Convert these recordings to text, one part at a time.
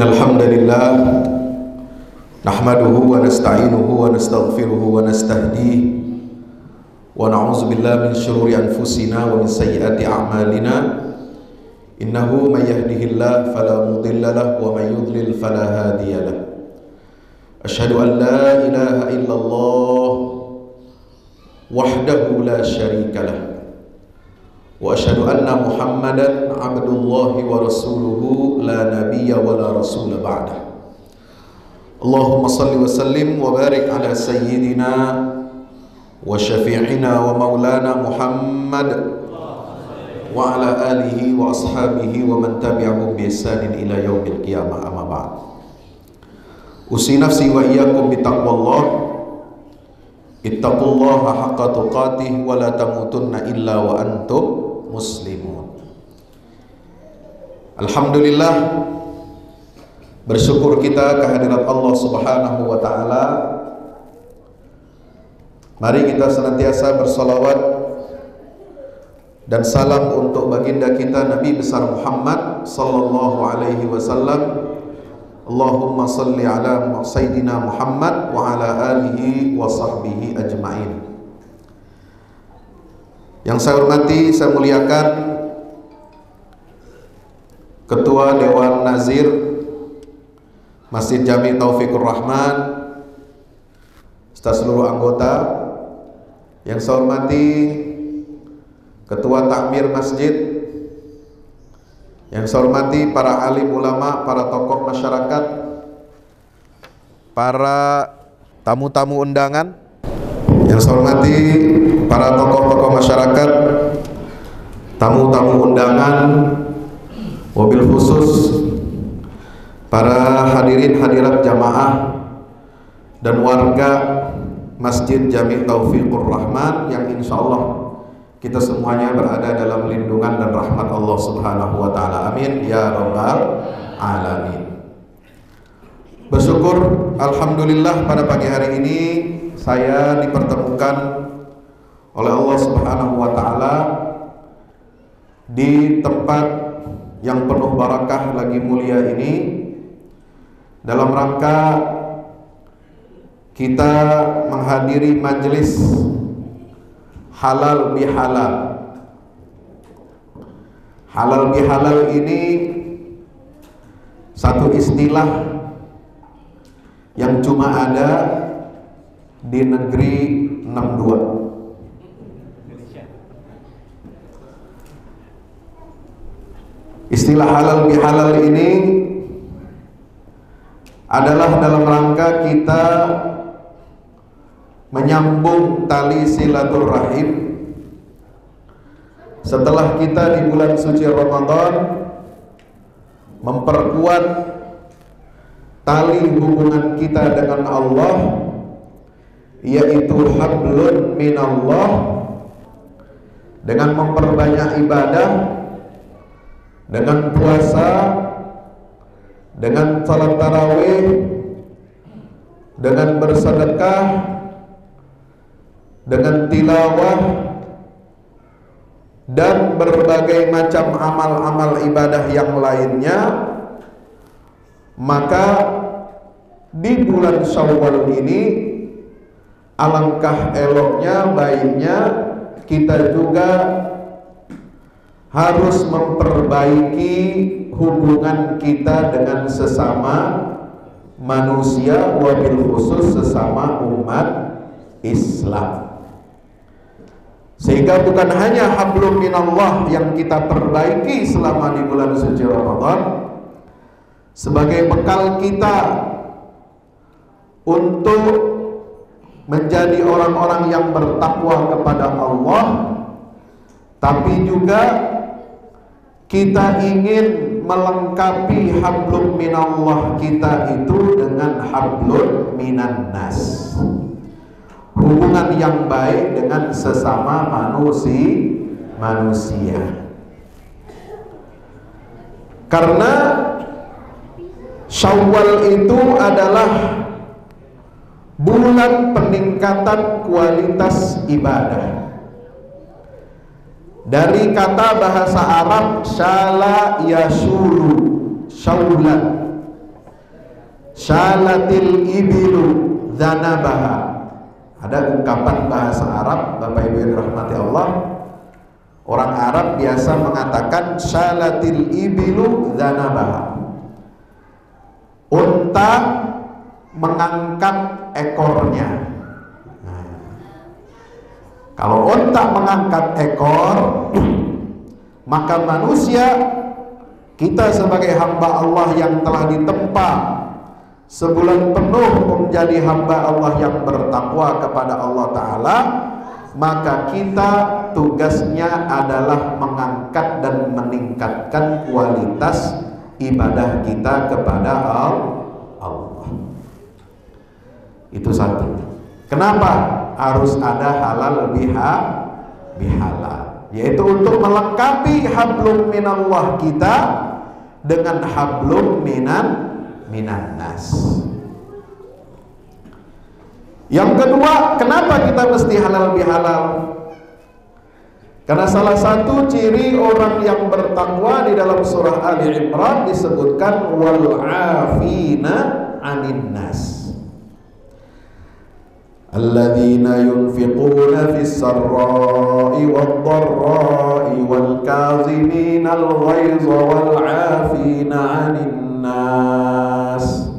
Innal hamdalillah nahmaduhu wa nasta'inuhu wa nastaghfiruhu wa nastahdihi wa na'udzu billahi min shururi anfusina wa min sayyiati a'malina. Innahu may yahdihillahu fala mudilla lahu wa may yudlil fala hadiya lahu. Asyhadu an la ilaha illallah wahdahu la syarika lahu wa asyhadu anna Muhammadan abdullahi wa rasuluhu la nabiyya wa la rasula ba'dah. Allahumma salli wa sallim wa barik ala sayyidina wa syafi'ina wa maulana Muhammad wa ala alihi wa ashabihi wa man tabi'ahum bi ihsanin ila yaumil qiyamah, amma ba'd. Usi nafsi wa iyyakum bi taqwallah. Ittaqullaha haqqa tuqatih wa la tamutunna illa wa antum muslimun. Alhamdulillah, bersyukur kita kehadirat Allah Subhanahu wa taala. Mari kita senantiasa bersolawat dan salam untuk baginda kita Nabi besar Muhammad sallallahu alaihi wasallam. Allahumma salli ala sayyidina Muhammad wa ala alihi wa sahbihi ajma'in. Yang saya hormati, saya muliakan Ketua Dewan Nazir Masjid Jami Taufikur Rahman, serta seluruh anggota. Yang saya hormati Ketua Takmir Masjid, yang saya hormati para alim ulama, para tokoh masyarakat, para tamu-tamu undangan, yang saya hormati para tokoh-tokoh masyarakat, tamu-tamu undangan, mobil khusus, para hadirin hadirat jamaah dan warga Masjid Jami Taufikur Rahman yang insya Allah kita semuanya berada dalam lindungan dan rahmat Allah Subhanahu wa taala. Amin ya rabbal alamin. Bersyukur alhamdulillah pada pagi hari ini saya dipertemukan oleh Allah Subhanahu wa taala di tempat yang penuh barakah lagi mulia ini dalam rangka kita menghadiri majelis halal bihalal. Halal bihalal ini satu istilah yang cuma ada di negeri 62. Istilah halal bihalal ini adalah dalam rangka kita menyambung tali silaturahim setelah kita di bulan suci Ramadan memperkuat tali hubungan kita dengan Allah, yaitu hablun minallah, dengan memperbanyak ibadah, dengan puasa, dengan salat tarawih, dengan bersedekah, dengan tilawah dan berbagai macam amal-amal ibadah yang lainnya. Maka di bulan Syawal ini alangkah eloknya, baiknya kita juga harus memperbaiki hubungan kita dengan sesama manusia, wabil khusus sesama umat Islam. Sehingga bukan hanya hablum minallah yang kita perbaiki selama di bulan suci Ramadan sebagai bekal kita untuk menjadi orang-orang yang bertakwa kepada Allah, tapi juga kita ingin melengkapi hablum minallah kita itu dengan hablum minan nas, hubungan yang baik dengan sesama manusia. Karena Syawal itu adalah bulan peningkatan kualitas ibadah. Dari kata bahasa Arab syala yashulu, syaulan, Syalatil ibilu dzanabaha. Ada ungkapan bahasa Arab, Bapak Ibu yang dirahmati Allah. Orang Arab biasa mengatakan syalatil ibilu dzanabaha. Unta mengangkat ekornya. Nah, kalau unta mengangkat ekor, maka manusia, kita sebagai hamba Allah yang telah ditempa sebulan penuh menjadi hamba Allah yang bertakwa kepada Allah Ta'ala, maka kita tugasnya adalah mengangkat dan meningkatkan kualitas ibadah kita kepada Allah. Itu satu. Kenapa harus ada halal bihalal? Yaitu untuk melengkapi hablum minallah kita dengan hablum minan nas. Yang kedua, kenapa kita mesti halal bihalal? Karena salah satu ciri orang yang bertakwa di dalam surah Ali Imran disebutkan wal afina 'anil nas. Alladzina yunfiquna fis sarra'i wad dharra'i wal kaziminal ghaiza wal 'afina 'anil nas.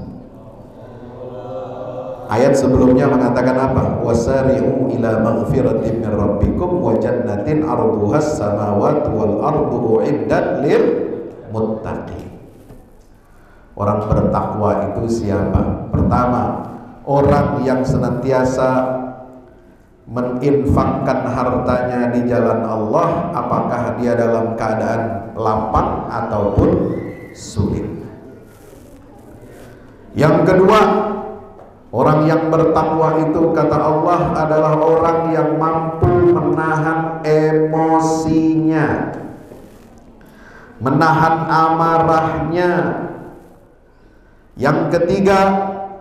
Ayat sebelumnya mengatakan apa? Wasari'u ila maghfiratin min rabbikum wa jannatin 'arduhas samawati wal ardu uiddat lil muttaqin. Orang bertakwa itu siapa? Pertama, orang yang senantiasa meninfakkan hartanya di jalan Allah, apakah dia dalam keadaan lapang ataupun sulit. Yang kedua, orang yang bertakwa itu kata Allah adalah orang yang mampu menahan emosinya, menahan amarahnya. Yang ketiga,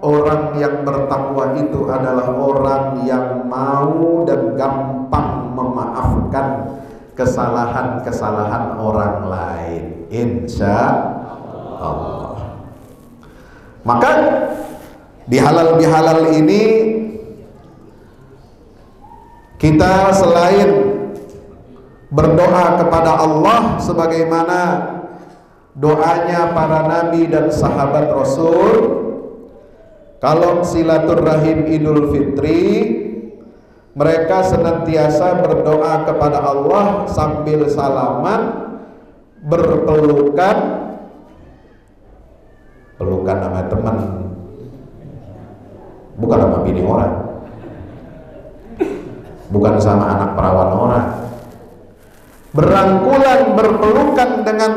orang yang bertakwa itu adalah orang yang mau dan gampang memaafkan kesalahan-kesalahan orang lain, insya Allah. Maka di halal ini kita selain berdoa kepada Allah sebagaimana doanya para nabi dan sahabat Rasul, kalau silaturahim Idul Fitri mereka senantiasa berdoa kepada Allah sambil salaman, berpelukan, pelukan nama teman, bukan sama bini orang, bukan sama anak perawan orang. Berangkulan, berpelukan dengan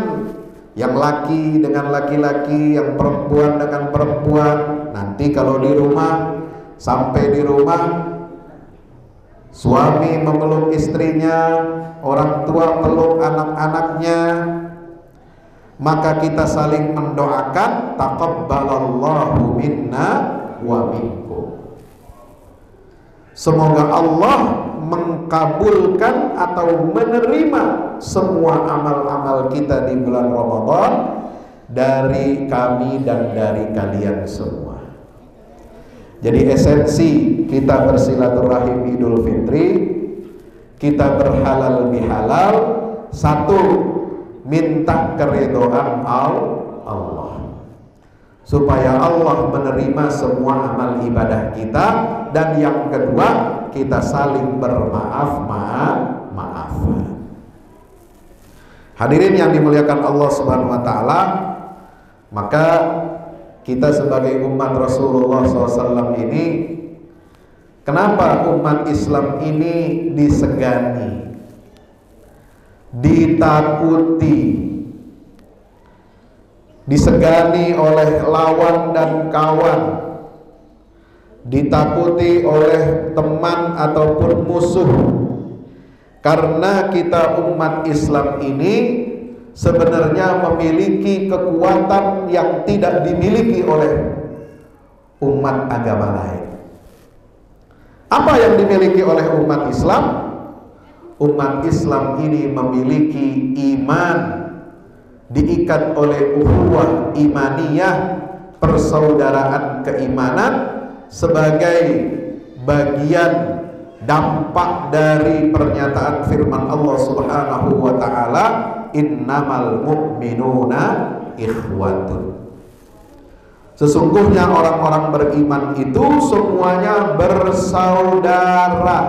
yang laki dengan laki-laki, yang perempuan dengan perempuan. Nanti kalau di rumah, sampai di rumah, suami memeluk istrinya, orang tua peluk anak-anaknya, maka kita saling mendoakan taqabbalallahu minna wa minkum. Semoga Allah mengkabulkan atau menerima semua amal-amal kita di bulan Ramadan dari kami dan dari kalian semua. Jadi esensi kita bersilaturahim Idul Fitri, kita berhalal bihalal, satu, minta keridhaan Allah supaya Allah menerima semua amal ibadah kita, dan yang kedua kita saling bermaaf-maafan. Hadirin yang dimuliakan Allah Subhanahu wa taala, maka kita sebagai umat Rasulullah SAW ini, kenapa umat Islam ini disegani, ditakuti, disegani oleh lawan dan kawan, ditakuti oleh teman ataupun musuh? Karena kita umat Islam ini sebenarnya memiliki kekuatan yang tidak dimiliki oleh umat agama lain. Apa yang dimiliki oleh umat Islam? Umat Islam ini memiliki iman, diikat oleh ukhuwah imaniyah, persaudaraan keimanan sebagai bagian dampak dari pernyataan firman Allah Subhanahu wa taala, innamal mu'minuna ikhwatun. Sesungguhnya orang-orang beriman itu semuanya bersaudara.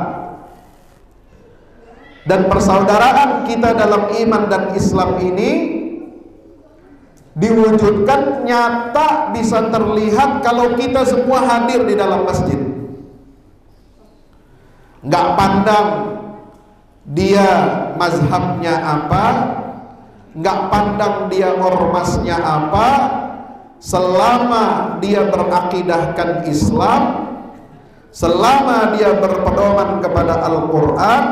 Dan persaudaraan kita dalam iman dan Islam ini diwujudkan nyata, bisa terlihat kalau kita semua hadir di dalam masjid. Nggak pandang dia mazhabnya apa, nggak pandang dia ormasnya apa, selama dia berakidahkan Islam, selama dia berpedoman kepada Al-Quran,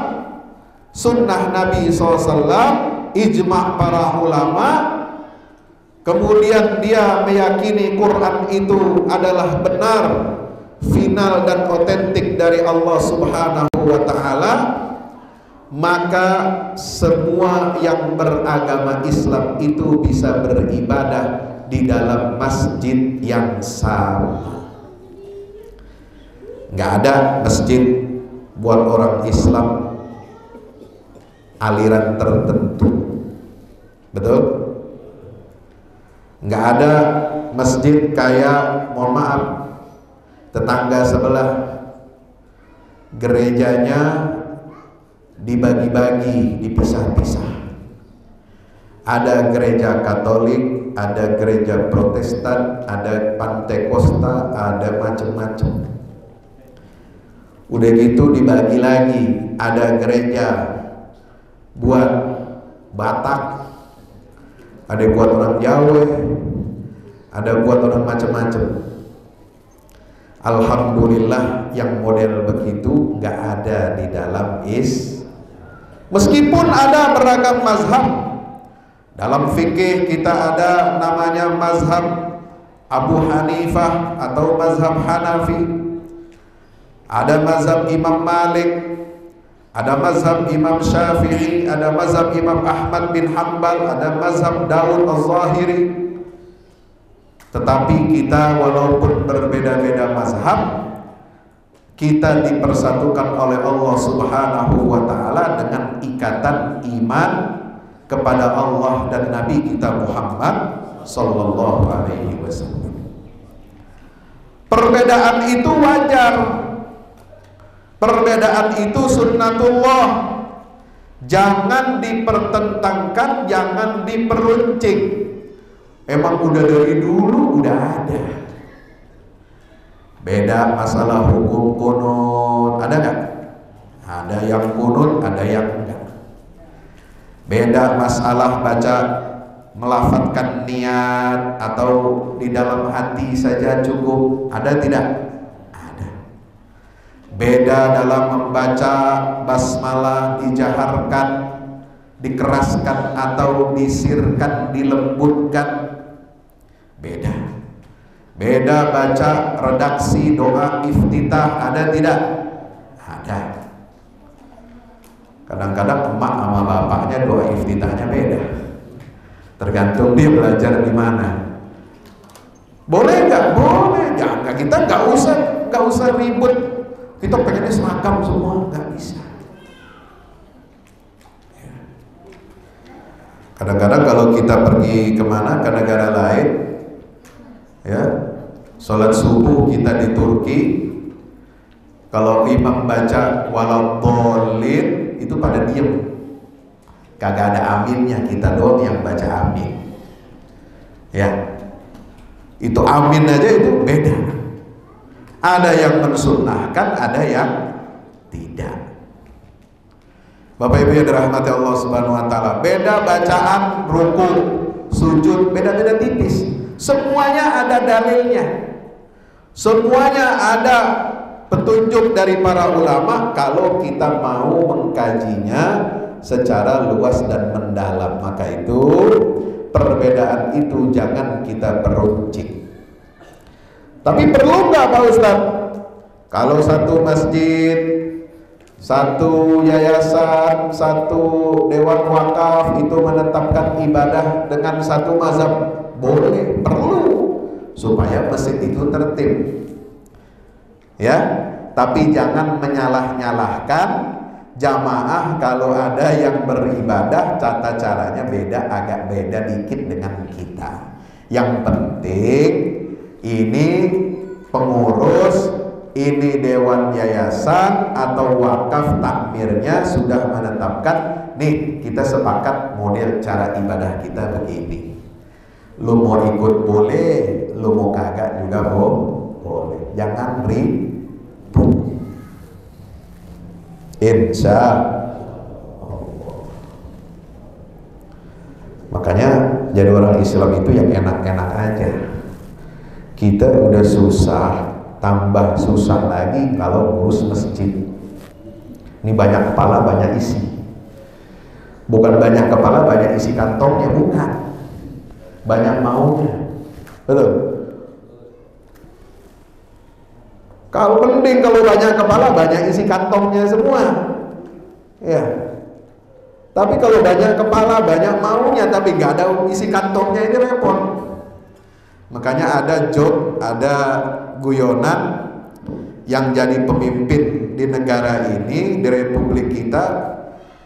sunnah Nabi SAW, ijma' para ulama, kemudian dia meyakini Quran itu adalah benar, final dan otentik dari Allah Subhanahu wa ta'ala, maka semua yang beragama Islam itu bisa beribadah di dalam masjid yang sama. Nggak ada masjid buat orang Islam aliran tertentu, betul? Nggak ada masjid kayak, mohon maaf, tetangga sebelah gerejanya dibagi-bagi, dipisah-pisah. Ada gereja Katolik, ada gereja Protestan, ada Pantekosta, ada macam-macam. Udah gitu dibagi lagi, ada gereja buat Batak, ada buat orang Jawa, ada buat orang macam-macam. Alhamdulillah yang model begitu nggak ada di dalam meskipun ada beragam mazhab. Dalam fikih kita ada namanya mazhab Abu Hanifah atau mazhab Hanafi, ada mazhab Imam Malik, ada mazhab Imam Syafi'i, ada mazhab Imam Ahmad bin Hanbal, ada mazhab Daud Az-Zahiri. Tetapi kita walaupun berbeda-beda mazhab, kita dipersatukan oleh Allah Subhanahu wa ta'ala dengan ikatan iman kepada Allah dan Nabi kita Muhammad Sallallahu Alaihi Wasallam. Perbedaan itu wajar, perbedaan itu sunnatullah, jangan dipertentangkan, jangan diperuncing. Emang udah dari dulu udah ada. Beda masalah hukum kunut, ada nggak? Ada yang kunut, ada yang enggak. Beda masalah baca melafatkan niat atau di dalam hati saja cukup, ada tidak? Ada. Beda dalam membaca basmalah, dijaharkan, dikeraskan atau disirkan, dilembutkan. Beda. Beda baca redaksi doa iftitah, ada tidak? Ada. Kadang-kadang emak sama bapaknya doa iftitahnya beda, tergantung dia belajar di mana. Boleh nggak? Boleh. Jangan, kita nggak usah ribut. Kita pengennya seragam semua, nggak bisa. Kadang-kadang kalau kita pergi kemana, ke negara lain, ya, sholat subuh kita di Turki, kalau imam baca waladhdallin itu pada diem, kagak ada aminnya, kita doang yang baca amin. Ya, itu amin aja itu beda. Ada yang mensunnahkan, ada yang tidak. Bapak Ibu yang dirahmati Allah Subhanahu wa taala, beda bacaan ruku, sujud, beda-beda tipis. Semuanya ada dalilnya. Semuanya ada petunjuk dari para ulama kalau kita mau mengkajinya secara luas dan mendalam. Maka itu perbedaan itu jangan kita peruncing. Tapi perlu nggak Pak Ustadz? Kalau satu masjid, satu yayasan, satu dewan wakaf itu menetapkan ibadah dengan satu mazhab, boleh, perlu. supaya masjid itu tertib. Ya, tapi jangan menyalah-nyalahkan jamaah kalau ada yang beribadah tata caranya beda, agak beda dikit dengan kita. Yang penting ini pengurus, ini dewan yayasan atau wakaf takmirnya sudah menetapkan, nih kita sepakat model cara ibadah kita begini. Lu mau ikut boleh, lu mau kagak juga boleh. Jangan ribut. Insya Allah. Makanya jadi orang Islam itu yang enak-enak aja. Kita udah susah, tambah susah lagi kalau ngurus masjid. Ini banyak kepala banyak isi. Bukan banyak kepala banyak isi kantongnya, bukan. Banyak maunya. Betul. Kalau penting kalau banyak kepala banyak isi kantongnya semua. Ya. Tapi kalau banyak kepala banyak maunya tapi nggak ada isi kantongnya, ini repot. Makanya ada joke, ada guyonan yang jadi pemimpin di negara ini, di republik kita,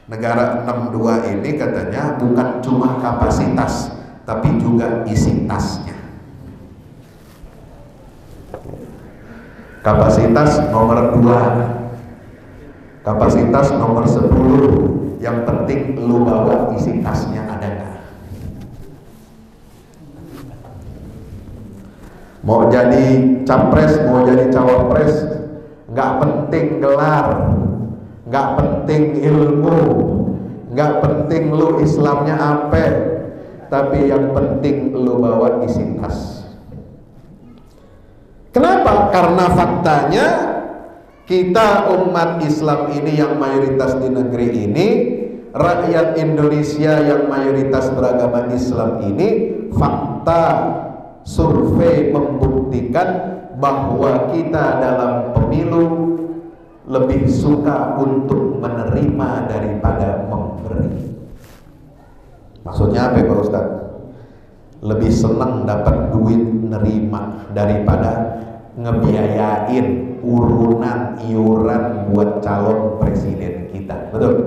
negara 62 ini katanya bukan cuma kapasitas, tapi juga isi tasnya. Kapasitas nomor 2, kapasitas nomor 10, yang penting lu bawa isi tasnya ada nggak? Mau jadi capres, mau jadi cawapres, nggak penting gelar, nggak penting ilmu, nggak penting lu Islamnya apa, tapi yang penting lu bawa isi tas. Kenapa? Karena faktanya kita umat Islam ini yang mayoritas di negeri ini, rakyat Indonesia yang mayoritas beragama Islam ini, fakta survei membuktikan bahwa kita dalam pemilu lebih suka untuk menerima daripada memberi. Maksudnya apa Pak Ustaz? Lebih senang dapat duit nerima daripada ngebiayain urunan iuran buat calon presiden kita. Betul?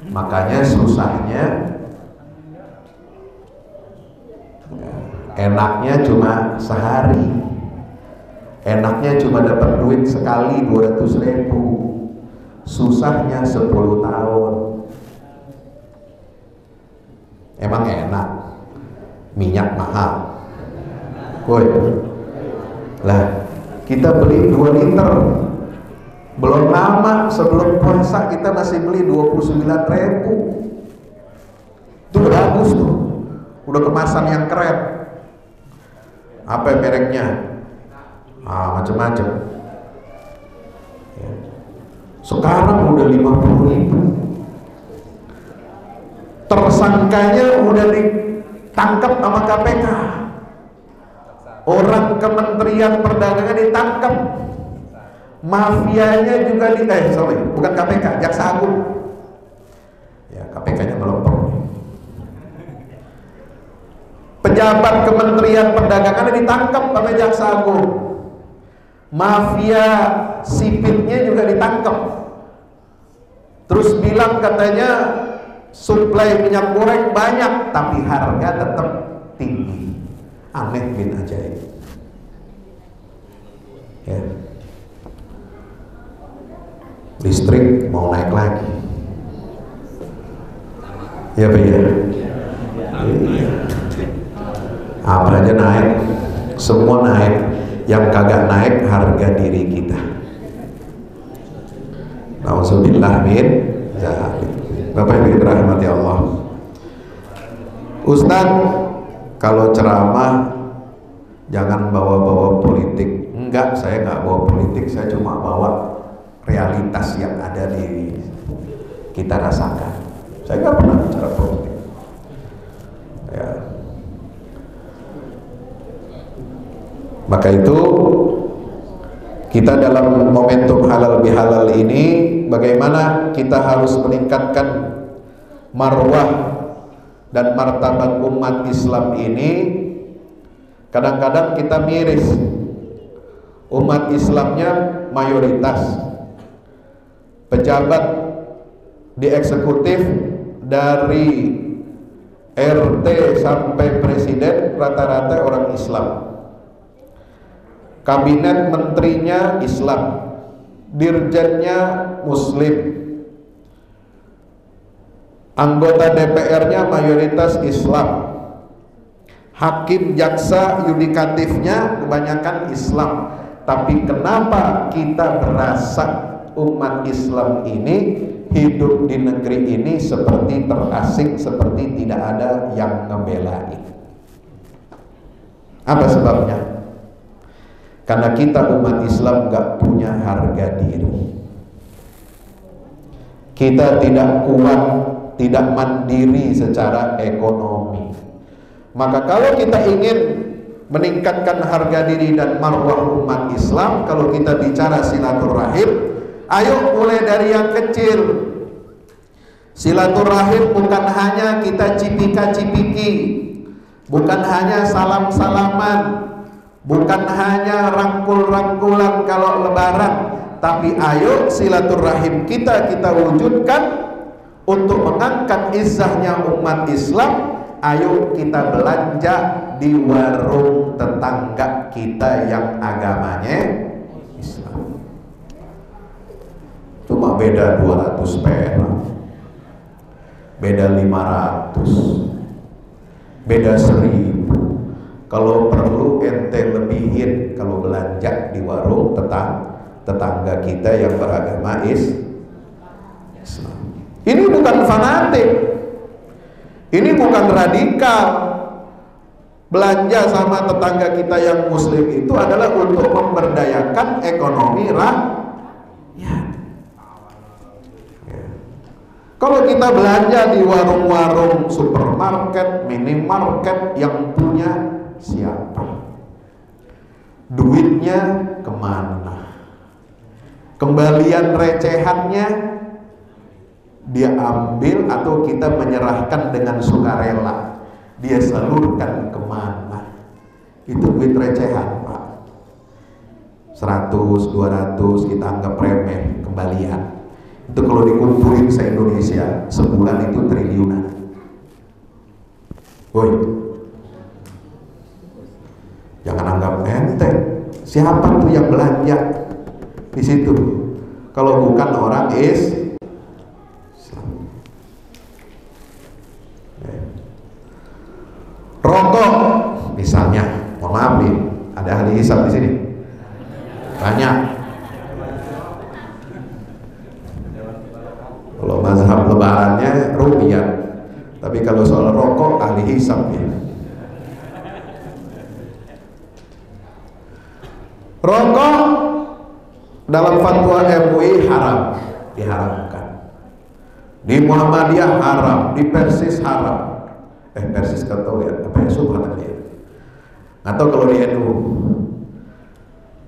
Makanya susahnya, enaknya cuma sehari, enaknya cuma dapat duit sekali 200.000, susahnya 10 tahun. Emang enak, minyak mahal. Woi, lah kita beli 2 liter, belum lama sebelum puasa kita masih beli 29.000. Itu bagus tuh, udah kemasan yang keren. Apa mereknya? Macam-macam. Sekarang udah 50.000. Tersangkanya udah ditangkap sama KPK. Orang Kementerian Perdagangan ditangkap. Mafianya juga bukan KPK, Jaksa Agung. Ya, KPK-nya melempem. Pejabat Kementerian Perdagangan ditangkap sama Jaksa Agung. Mafia sipitnya juga ditangkap. Terus bilang katanya suplai minyak goreng banyak, tapi harga tetap tinggi. Aneh bin ajaib. Ya. Listrik mau naik lagi. Ya Pak ya. Apa aja naik, semua naik. Yang kagak naik harga diri kita. Nauzubillah min dzalik. Bapak Ibu dirahmati Allah. Ustaz, kalau ceramah jangan bawa-bawa politik. Enggak, saya nggak bawa politik, saya cuma bawa realitas yang ada di kita rasakan. Saya nggak pernah bicara politik. Ya. Maka itu kita dalam momentum halal bihalal ini, bagaimana kita harus meningkatkan marwah dan martabat umat Islam ini kadang-kadang kita miris. Umat Islamnya mayoritas, pejabat di eksekutif dari RT sampai presiden rata-rata orang Islam, kabinet menterinya Islam, dirjennya Muslim, anggota DPR-nya mayoritas Islam, hakim jaksa yudikatifnya kebanyakan Islam. Tapi kenapa kita berasa umat Islam ini hidup di negeri ini seperti terasing, seperti tidak ada yang ngebelain? Apa sebabnya? Karena kita umat Islam gak punya harga diri. Kita tidak kuat, tidak mandiri secara ekonomi. Maka kalau kita ingin meningkatkan harga diri dan marwah umat Islam, kalau kita bicara silaturahim, ayo mulai dari yang kecil. Silaturahim bukan hanya kita cipika-cipiki, bukan hanya salam-salaman, bukan hanya rangkul-rangkulan kalau lebaran, tapi ayo silaturahim kita wujudkan untuk mengangkat izzahnya umat Islam. Ayo kita belanja di warung tetangga kita yang agamanya Islam. Cuma beda 200 perak, beda 500, beda 1000. Kalau perlu ente lebihin kalau belanja di warung tetangga kita yang beragama Islam. Ini bukan fanatik, ini bukan radikal. Belanja sama tetangga kita yang Muslim itu adalah untuk memberdayakan ekonomi rakyat. Kalau kita belanja di warung-warung supermarket, minimarket, yang punya siapa? Duitnya kemana? Kembalian recehannya dia ambil atau kita menyerahkan dengan sukarela? Dia salurkan kemana? Itu duit recehan, Pak. 100, 200 kita anggap remeh kembalian. Itu kalau dikumpulin se-Indonesia sebulan itu triliunan. Woi, jangan anggap enteng. Siapa tuh yang belanja di situ? Kalau bukan orang rokok misalnya, mohon maaf nih, ada ahli hisab di sini. Banyak. Kalau mazhab lebarannya rupiah, tapi kalau soal rokok ahli hisab ya. Rokok dalam fatwa MUI haram, diharamkan. Di Muhammadiyah haram, di Persis haram. Persis kan tahu ya, apa ya, subhanallah ya. Atau kalau di NU,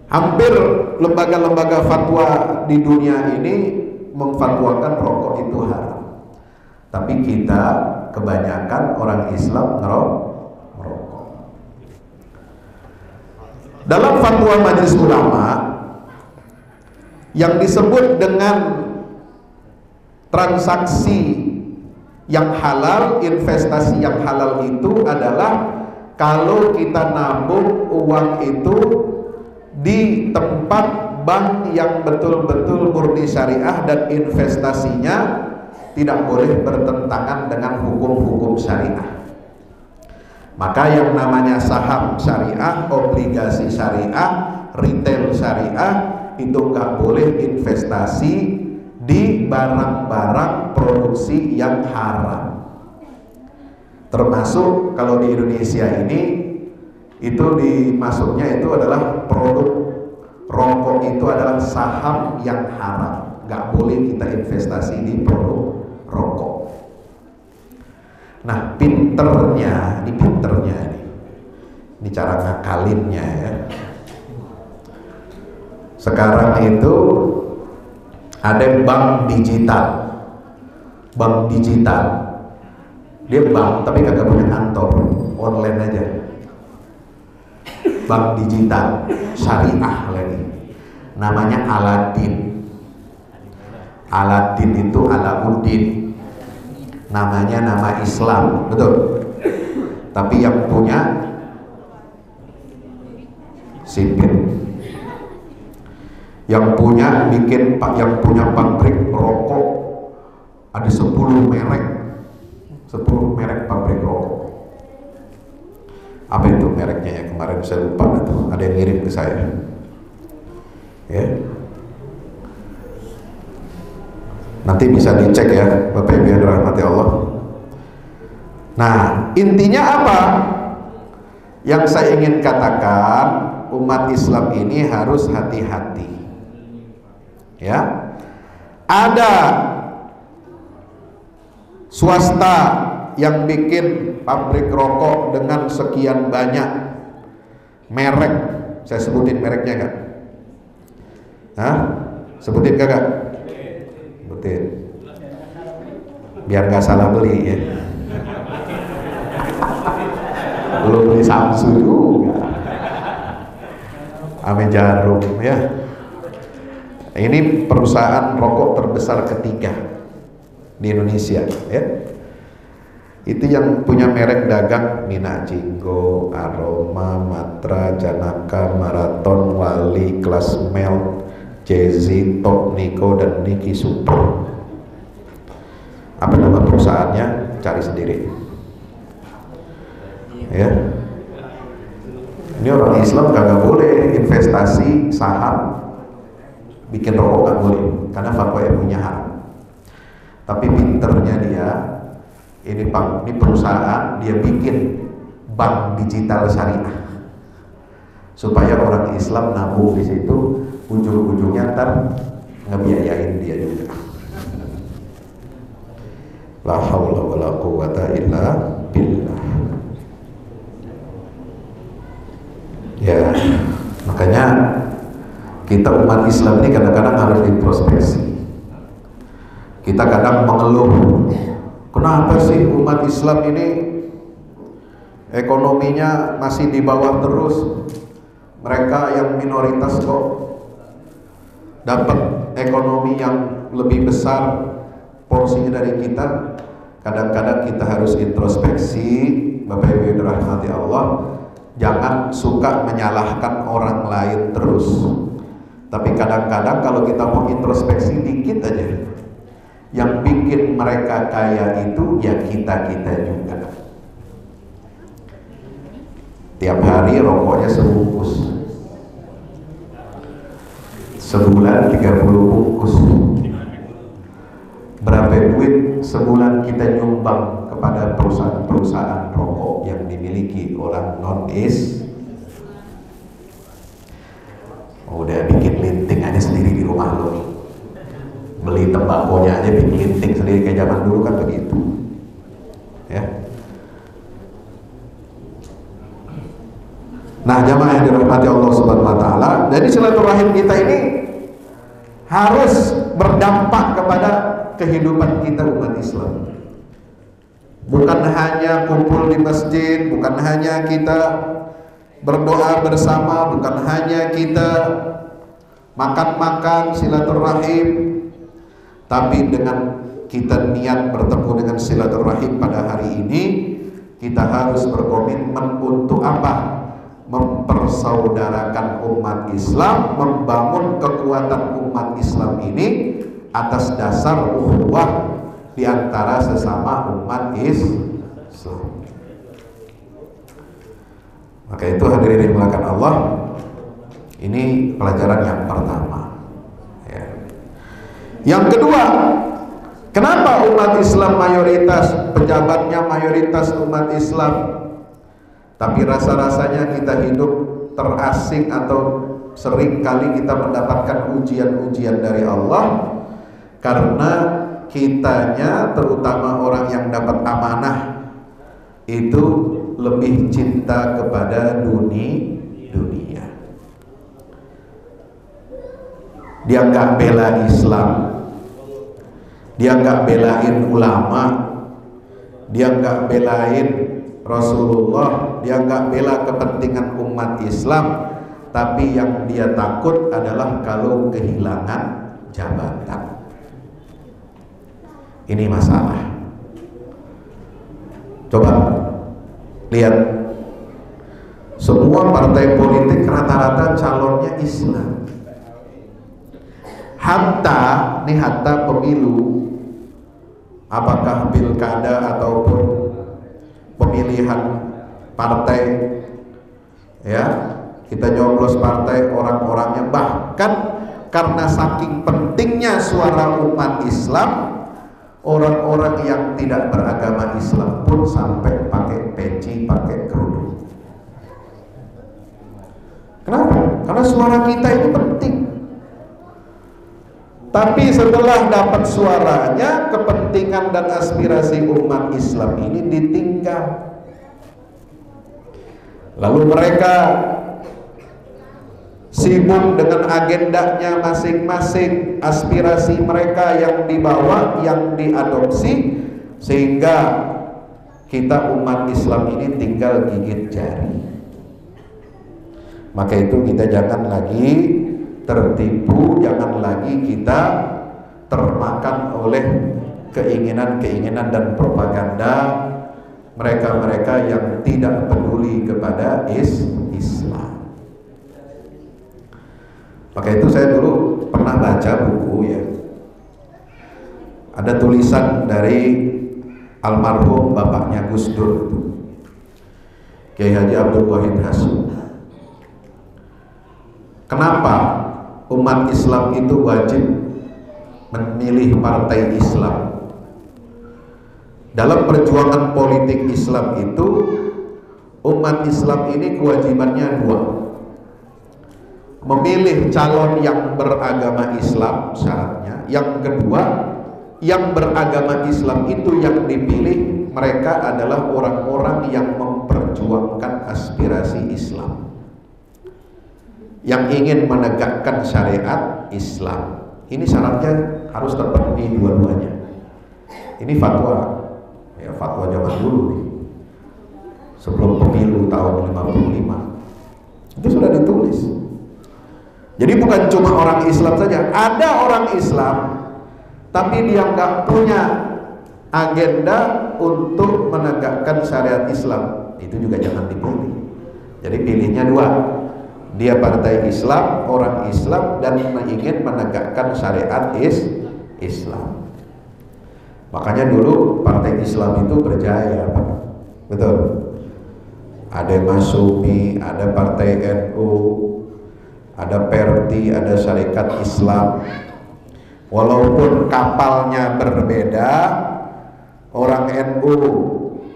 hampir lembaga-lembaga fatwa di dunia ini memfatwakan rokok itu haram. Tapi kita kebanyakan orang Islam ngerokok. Dalam fatwa Majelis Ulama yang disebut dengan transaksi yang halal, investasi yang halal itu adalah kalau kita nabung uang itu di tempat bank yang betul-betul murni syariah dan investasinya tidak boleh bertentangan dengan hukum-hukum syariah. Maka yang namanya saham syariah, obligasi syariah, retail syariah itu nggak boleh investasi di barang-barang produksi yang haram. Termasuk kalau di Indonesia ini itu dimasuknya itu adalah produk rokok itu adalah saham yang haram. Nggak boleh kita investasi di produk rokok. Nah, pinternya ini cara ngakalinnya ya. Sekarang itu ada bank digital Dia bank tapi kagak punya kantor, online aja. Bank digital, syariah lagi. Namanya Aladin. Aladin itu Alauddin. Namanya nama Islam, betul. Tapi yang punya sipir. Yang punya pabrik rokok ada 10 merek. 10 merek pabrik rokok. Apa itu mereknya ya? Kemarin saya lupa, ada yang ngirim ke saya. Ya. Nanti bisa dicek ya, Bapak Ibu yang dirahmati Allah. Nah, intinya apa? Yang saya ingin katakan, umat Islam ini harus hati-hati. Ya. Ada swasta yang bikin pabrik rokok dengan sekian banyak merek. Saya sebutin mereknya kan? Hah? Sebutin kagak? Sebutin. Biar gak salah beli ya. Belum beli Samsung juga. Ame Jarum ya. Ini perusahaan rokok terbesar ketiga di Indonesia ya. Itu yang punya merek dagang Mina Jinggo, Aroma, Matra, Janaka, Marathon, Wali, Klasmel, Jezi, Top, Niko, dan Niki Super. Apa nama perusahaannya? Cari sendiri ya. Ini orang Islam gak boleh investasi saham, bikin rokok gak boleh, karena fatwa MUI-nya haram. Tapi pinternya dia, ini perusahaan dia bikin bank digital syariah supaya orang Islam nabung di situ, ujung-ujungnya ntar ngebiayain dia juga. La haula wala quwata illa billah. Ya, makanya kita umat Islam ini kadang-kadang harus introspeksi. Kita kadang mengeluh, kenapa sih umat Islam ini ekonominya masih di bawah terus? Mereka yang minoritas kok dapat ekonomi yang lebih besar porsinya dari kita. Kadang-kadang kita harus introspeksi, Bapak Ibu yang dirahmati Allah. Jangan suka menyalahkan orang lain terus. Tapi kadang-kadang kalau kita mau introspeksi dikit aja, yang bikin mereka kaya itu ya kita-kita juga. Tiap hari rokoknya sebungkus, sebulan 30 bungkus. Berapa duit sebulan kita nyumbang kepada perusahaan-perusahaan rokok yang dimiliki orang non-Islam? Udah bikin linting aja sendiri di rumah lo, beli tembakonya aja bikin linting sendiri, kayak zaman dulu kan begitu ya. Nah, jamaah yang dirahmati Allah Subhanahu wa taala, jadi silaturahim kita ini harus berdampak kepada kehidupan kita umat Islam. Bukan hanya kumpul di masjid, bukan hanya kita berdoa bersama, bukan hanya kita makan-makan silaturahim, tapi dengan kita niat bertemu dengan silaturahim pada hari ini, kita harus berkomitmen untuk apa? Mempersaudarakan umat Islam, membangun kekuatan umat Islam ini atas dasar ukhuwah di antara sesama umat Islam. Maka itu hadirin yang dimuliakan Allah, ini pelajaran yang pertama ya. Yang kedua, kenapa umat Islam mayoritas, pejabatnya mayoritas umat Islam, tapi rasa-rasanya kita hidup terasing atau sering kali kita mendapatkan ujian-ujian dari Allah? Karena kitanya, terutama orang yang dapat amanah, itu lebih cinta kepada dunia. Dia nggak bela Islam, dia nggak belain ulama, dia nggak belain Rasulullah, dia nggak bela kepentingan umat Islam, tapi yang dia takut adalah kalau kehilangan jabatan. Ini masalah. Coba lihat, semua partai politik rata-rata calonnya Islam. Hatta pemilu, apakah pilkada ataupun pemilihan partai, ya, kita nyoblos partai, orang-orangnya bahkan karena saking pentingnya suara umat Islam, orang-orang yang tidak beragama Islam pun sampai pakai peci, pakai kerudung. Kenapa? Karena suara kita itu penting. Tapi setelah dapat suaranya, kepentingan dan aspirasi umat Islam ini ditinggal. Lalu mereka sibuk dengan agendanya masing-masing, aspirasi mereka yang dibawa, yang diadopsi, sehingga kita umat Islam ini tinggal gigit jari. Maka itu kita jangan lagi tertipu, jangan lagi kita termakan oleh keinginan-keinginan dan propaganda mereka-mereka yang tidak peduli kepada Islam. Maka itu saya dulu pernah baca buku, ya, ada tulisan dari almarhum bapaknya Gus Dur, Kiai Haji Abdul Wahid Hasyim. Kenapa umat Islam itu wajib memilih partai Islam? Dalam perjuangan politik Islam itu, umat Islam ini kewajibannya dua: memilih calon yang beragama Islam syaratnya. Yang kedua, yang beragama Islam itu yang dipilih mereka adalah orang-orang yang memperjuangkan aspirasi Islam, yang ingin menegakkan syariat Islam. Ini syaratnya harus terpenuhi dua-duanya. Ini fatwa, ya, fatwa zaman dulu nih, sebelum pemilu tahun 55. Itu sudah ditulis. Jadi bukan cuma orang Islam saja, ada orang Islam tapi dia nggak punya agenda untuk menegakkan syariat Islam, itu juga jangan dipilih. Jadi pilihnya dua: dia partai Islam, orang Islam, dan ingin menegakkan syariat Islam. Makanya dulu partai Islam itu berjaya, Pak. Betul. Ada Masyumi, ada partai NU, ada Perti, ada Syarikat Islam. Walaupun kapalnya berbeda, orang NU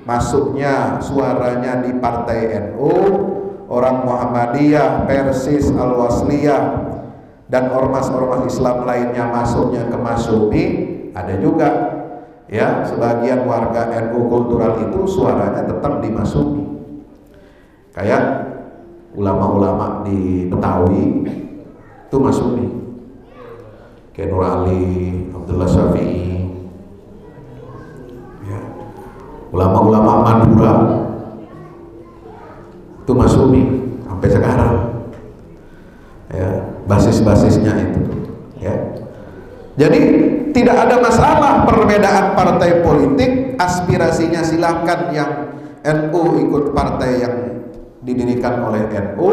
masuknya suaranya di partai NU, orang Muhammadiyah, Persis, Al-Wasliyah, dan ormas-ormas Islam lainnya masuknya ke Masyumi. Ada juga, ya, sebagian warga NU kultural itu suaranya tetap di Masyumi. Kayak ulama-ulama di Betawi itu Masyumi, kayak Nur Ali, Abdullah Syafi'i, ya. Ulama-ulama Madura itu Masyumi sampai sekarang, ya, basis-basisnya itu, ya. Jadi tidak ada masalah perbedaan partai politik, aspirasinya silahkan. Yang NU ikut partai yang didirikan oleh NU,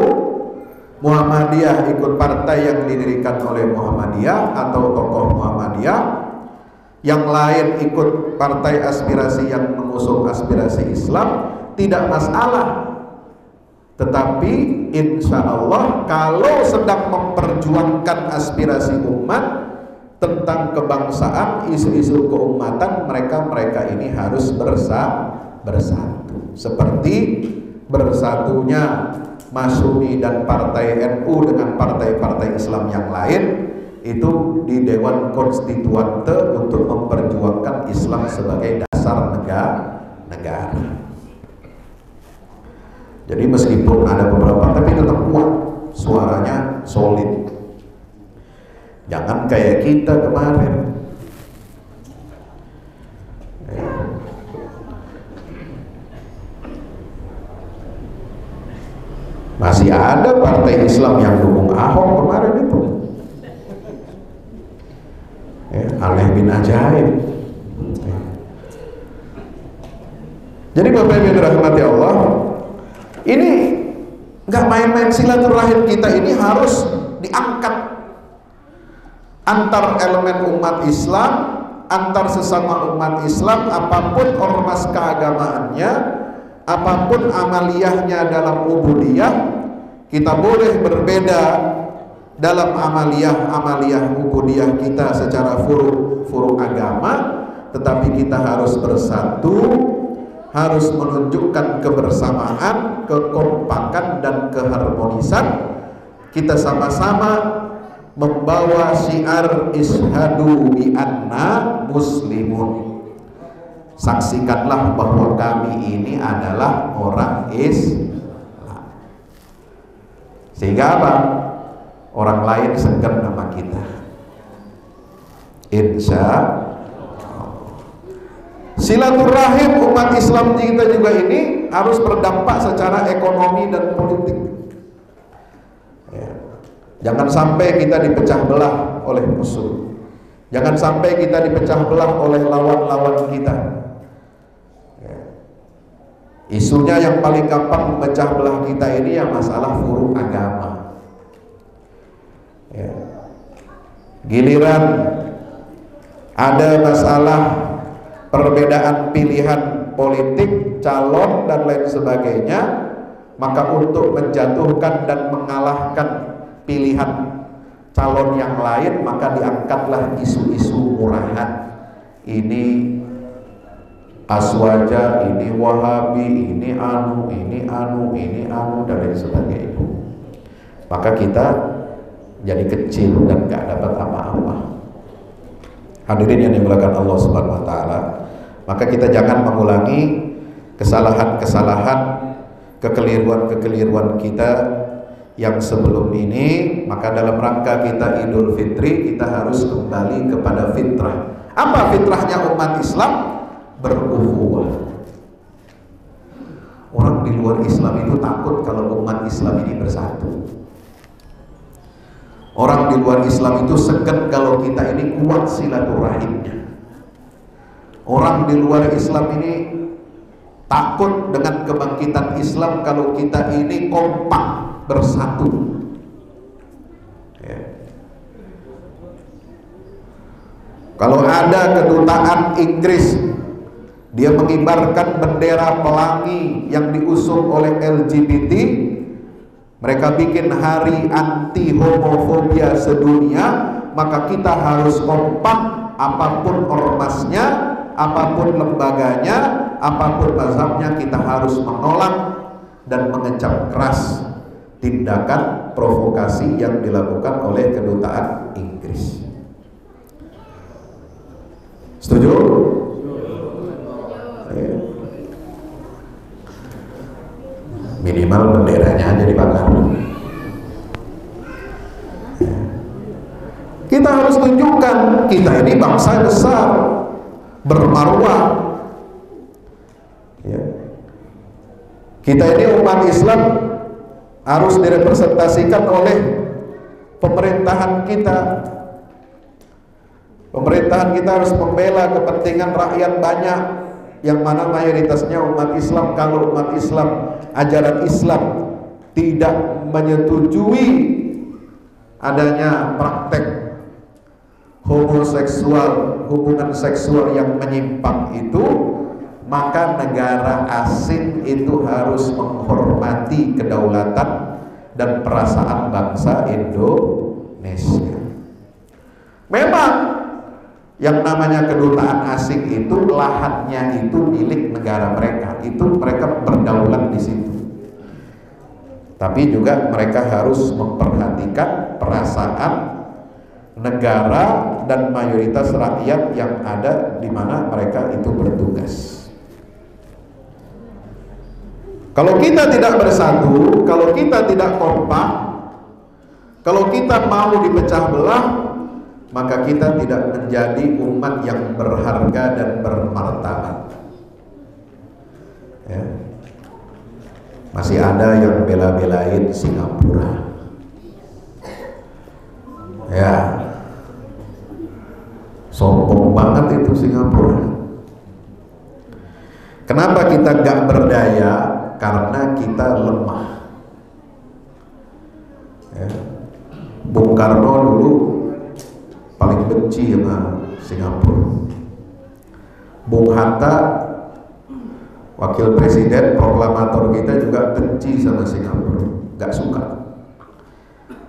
Muhammadiyah ikut partai yang didirikan oleh Muhammadiyah atau tokoh Muhammadiyah, yang lain ikut partai aspirasi yang mengusung aspirasi Islam, tidak masalah. Tetapi insya Allah kalau sedang memperjuangkan aspirasi umat tentang kebangsaan, isu-isu keumatan, mereka ini harus bersatu. Seperti bersatunya Masyumi dan partai NU dengan partai-partai Islam yang lain itu di Dewan Konstituante untuk memperjuangkan Islam sebagai dasar negara. Jadi meskipun ada beberapa, tapi tetap kuat, suaranya solid. Jangan kayak kita kemarin. ada partai Islam yang dukung Ahok kemarin itu. Ya, aneh bin ajaib. Jadi Bapak Ibu yang dirahmati Allah, ini nggak main-main. Silaturahim kita ini harus diangkat antar elemen umat Islam, antar sesama umat Islam, apapun ormas keagamaannya, apapun amaliyahnya dalam ubudiyah. Kita boleh berbeda dalam amaliyah ubudiyah kita secara furu agama, tetapi kita harus bersatu, harus menunjukkan kebersamaan, kekompakan dan keharmonisan. Kita sama-sama membawa syiar ishadu bi anna muslimun. Saksikanlah bahwa kami ini adalah orang Islam. Sehingga apa? Orang lain segan nama kita. Insya Allah. Silaturahim umat Islam kita juga ini harus berdampak secara ekonomi dan politik. Ya. Jangan sampai kita dipecah belah oleh musuh. Jangan sampai kita dipecah belah oleh lawan-lawan kita. Ya. Isunya yang paling gampang memecah belah kita ini ya masalah furu agama. Ya. Giliran ada masalah perbedaan pilihan politik, calon dan lain sebagainya, maka untuk menjatuhkan dan mengalahkan pilihan calon yang lain, maka diangkatlah isu-isu murahan. Ini Aswaja, ini Wahabi, ini anu, dan lain sebagainya. Maka kita jadi kecil dan gak dapat apa-apa. Hadirin yang dimuliakan Allah Subhanahu wa taala, maka kita jangan mengulangi kesalahan-kesalahan, kekeliruan-kekeliruan kita yang sebelum ini. Maka dalam rangka kita Idul Fitri, kita harus kembali kepada fitrah. Apa fitrahnya umat Islam? Berukhuwah. Orang di luar Islam itu takut kalau umat Islam ini bersatu. Orang di luar Islam itu segan kalau kita ini kuat silaturahimnya. Orang di luar Islam ini takut dengan kebangkitan Islam kalau kita ini kompak bersatu. Ya. Kalau ada kedutaan Inggris, dia mengibarkan bendera pelangi yang diusung oleh LGBT, mereka bikin hari anti homofobia sedunia, maka kita harus kompak, apapun ormasnya, apapun lembaganya, apapun mazhabnya, kita harus menolak dan mengecam keras tindakan provokasi yang dilakukan oleh kedutaan Inggris. Setuju? Minimal benderanya aja dibakar. Kita harus tunjukkan kita ini bangsa besar, bermarwah. Ya. Kita ini umat Islam harus direpresentasikan oleh pemerintahan kita. Pemerintahan kita harus membela kepentingan rakyat banyak, yang mana mayoritasnya umat Islam. Kalau umat Islam, ajaran Islam tidak menyetujui adanya praktek homoseksual, hubungan seksual yang menyimpang itu, maka negara asing itu harus menghormati kedaulatan dan perasaan bangsa Indonesia. Memang yang namanya kedutaan asing itu lahannya itu milik negara mereka, itu mereka berdaulat di situ. Tapi juga mereka harus memperhatikan perasaan negara dan mayoritas rakyat yang ada di mana mereka itu bertugas. Kalau kita tidak bersatu, kalau kita tidak kompak, kalau kita mau dipecah belah, maka kita tidak menjadi umat yang berharga dan bermartabat. Ya. Masih ada yang bela-belain Singapura. Ya, sombong banget itu Singapura. Kenapa kita gak berdaya? Karena kita lemah. Ya. Bung Karno dulu paling benci sama Singapura. Bung Hatta, wakil presiden, proklamator kita juga benci sama Singapura, gak suka.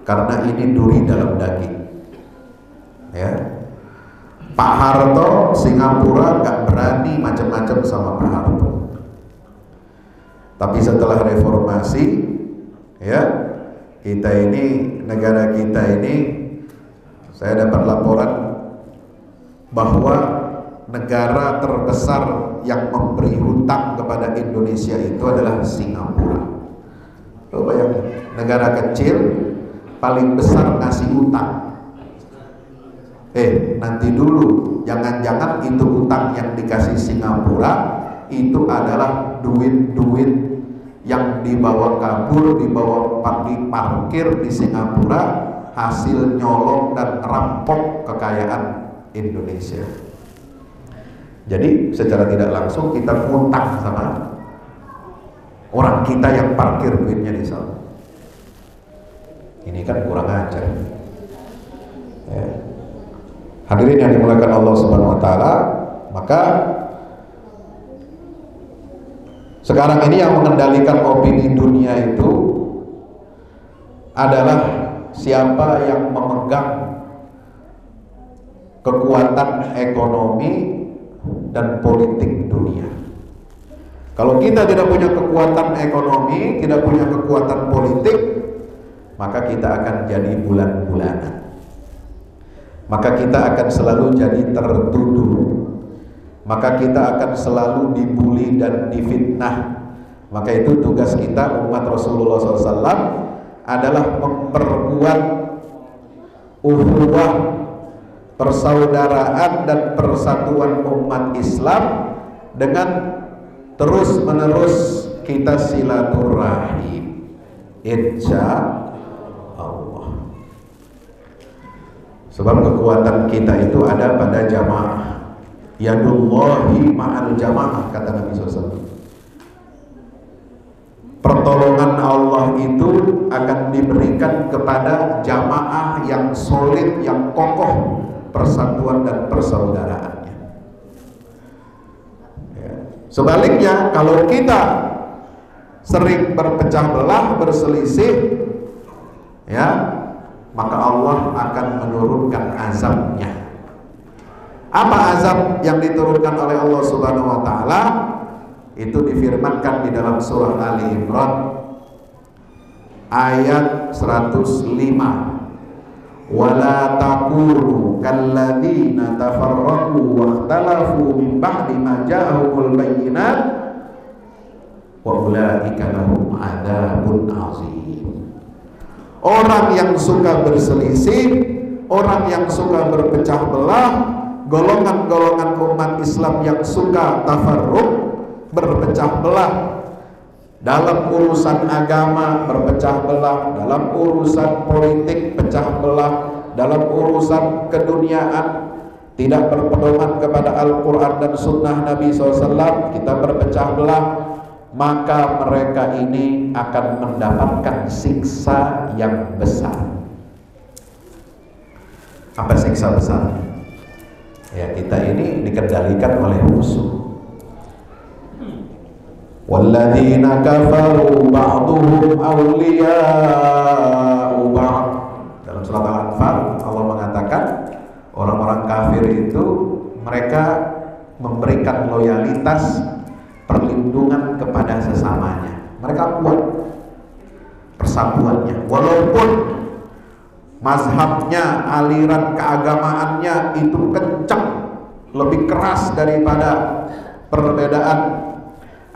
Karena ini duri dalam daging. Ya. Pak Harto, Singapura gak berani macam-macam sama Pak Harto. Tapi setelah reformasi, ya, kita ini, negara kita ini, saya dapat laporan bahwa negara terbesar yang memberi hutang kepada Indonesia itu adalah Singapura. Lo bayangin, negara kecil paling besar ngasih hutang. Nanti dulu, jangan-jangan itu hutang yang dikasih Singapura itu adalah duit-duit yang dibawa kabur, dibawa parkir di Singapura, hasil nyolong dan rampok kekayaan Indonesia. Jadi secara tidak langsung kita ngutang sama orang kita yang parkir duitnya di sana. Ini kan kurang ajar. Ya. Hadirin yang dimuliakan Allah Subhanahu wa taala, maka sekarang ini yang mengendalikan opini dunia itu adalah siapa yang memegang kekuatan ekonomi dan politik dunia. Kalau kita tidak punya kekuatan ekonomi, tidak punya kekuatan politik, maka kita akan jadi bulan-bulanan. Maka kita akan selalu jadi tertuduh. Maka kita akan selalu dibully dan difitnah. Maka itu tugas kita umat Rasulullah SAW adalah memperkuat ukhuwah, persaudaraan dan persatuan umat Islam dengan terus-menerus kita silaturahim. Insya Allah. Sebab kekuatan kita itu ada pada jamaah. Yadullahi ma'al jamaah, kata Nabi SAW. Pertolongan Allah itu akan diberikan kepada jamaah yang solid, yang kokoh persatuan dan persaudaraannya. Ya. Sebaliknya, kalau kita sering berpecah belah, berselisih, ya, maka Allah akan menurunkan azabnya. Apa azab yang diturunkan oleh Allah Subhanahu wa taala? Itu difirmankan di dalam surah Ali Imran ayat 105. Wala takunu kalladzina tafarraqu wa ikhtalafu min ba'di ma ja'ahumul bayyinat wa ulaika lahum adzabun azim. Orang yang suka berselisih, orang yang suka berpecah belah, golongan-golongan umat Islam yang suka tafarruq, berpecah belah dalam urusan agama, berpecah belah dalam urusan politik, pecah belah dalam urusan keduniaan, tidak berpedoman kepada Al-Quran dan Sunnah Nabi SAW, kita berpecah belah, maka mereka ini akan mendapatkan siksa yang besar. Apa siksa besar? Ya, kita ini dikendalikan oleh musuh. Walladzina kafaru ba'duhum awliya'u ba'd. Dalam surat Al-Anfal Allah mengatakan orang-orang kafir itu mereka memberikan loyalitas, perlindungan kepada sesamanya. Mereka kuat persatuannya, walaupun mazhabnya, aliran keagamaannya itu kencang, lebih keras daripada perbedaan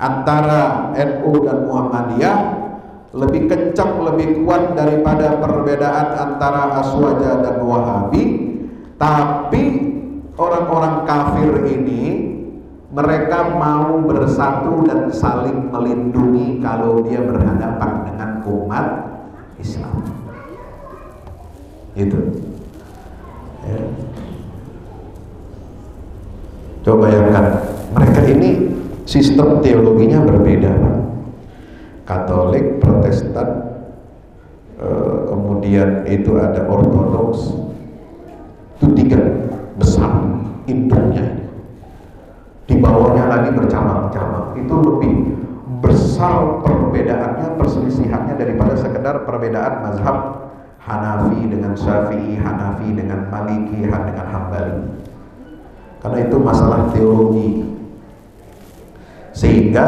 antara NU dan Muhammadiyah, lebih kencang, lebih kuat daripada perbedaan antara Aswaja dan Wahabi. Tapi orang-orang kafir ini mereka mau bersatu dan saling melindungi kalau dia berhadapan dengan umat Islam. Itu ya. Coba bayangkan, mereka ini sistem teologinya berbeda, Katolik, Protestan, kemudian itu ada Ortodoks, itu 3 besar induknya. Di bawahnya lagi bercabang-cabang. Itu lebih besar perbedaannya, perselisihannya daripada sekedar perbedaan mazhab Hanafi dengan Syafi'i, Hanafi dengan Maliki, dengan Hambali. Karena itu masalah teologi. Sehingga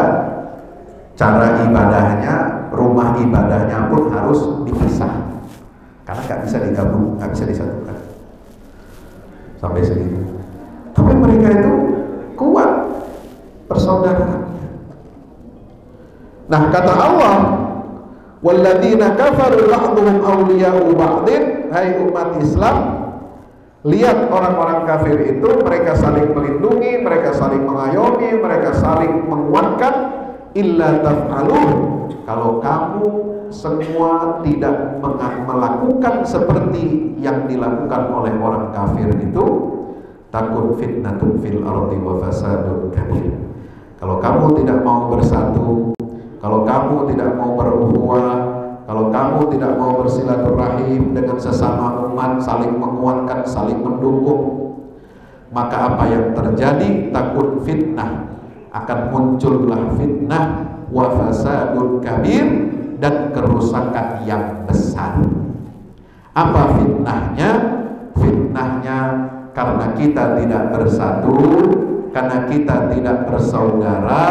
cara ibadahnya, rumah ibadahnya pun harus dipisah. Karena nggak bisa digabung, nggak bisa disatukan. Sampai segitu. Tapi mereka itu kuat persaudaraan. Nah, kata Allah, walladzina kafaru ba'dhum awliya'u ba'din. Hai umat Islam, lihat orang-orang kafir itu, mereka saling melindungi, mereka saling mengayomi, mereka saling menguatkan. Illa taf'aluh, kalau kamu semua tidak melakukan seperti yang dilakukan oleh orang kafir itu, takun fitnatun fil ardi wa fasadun kabir. Kalau kamu tidak mau bersatu, kalau kamu tidak mau berukhuwah, kalau kamu tidak mau bersilaturahim dengan sesama umat, saling menguatkan, saling mendukung, maka apa yang terjadi? Takun fitnah, akan muncullah fitnah, wa fasadun kabir, dan kerusakan yang besar. Apa fitnahnya? Fitnahnya karena kita tidak bersatu, karena kita tidak bersaudara,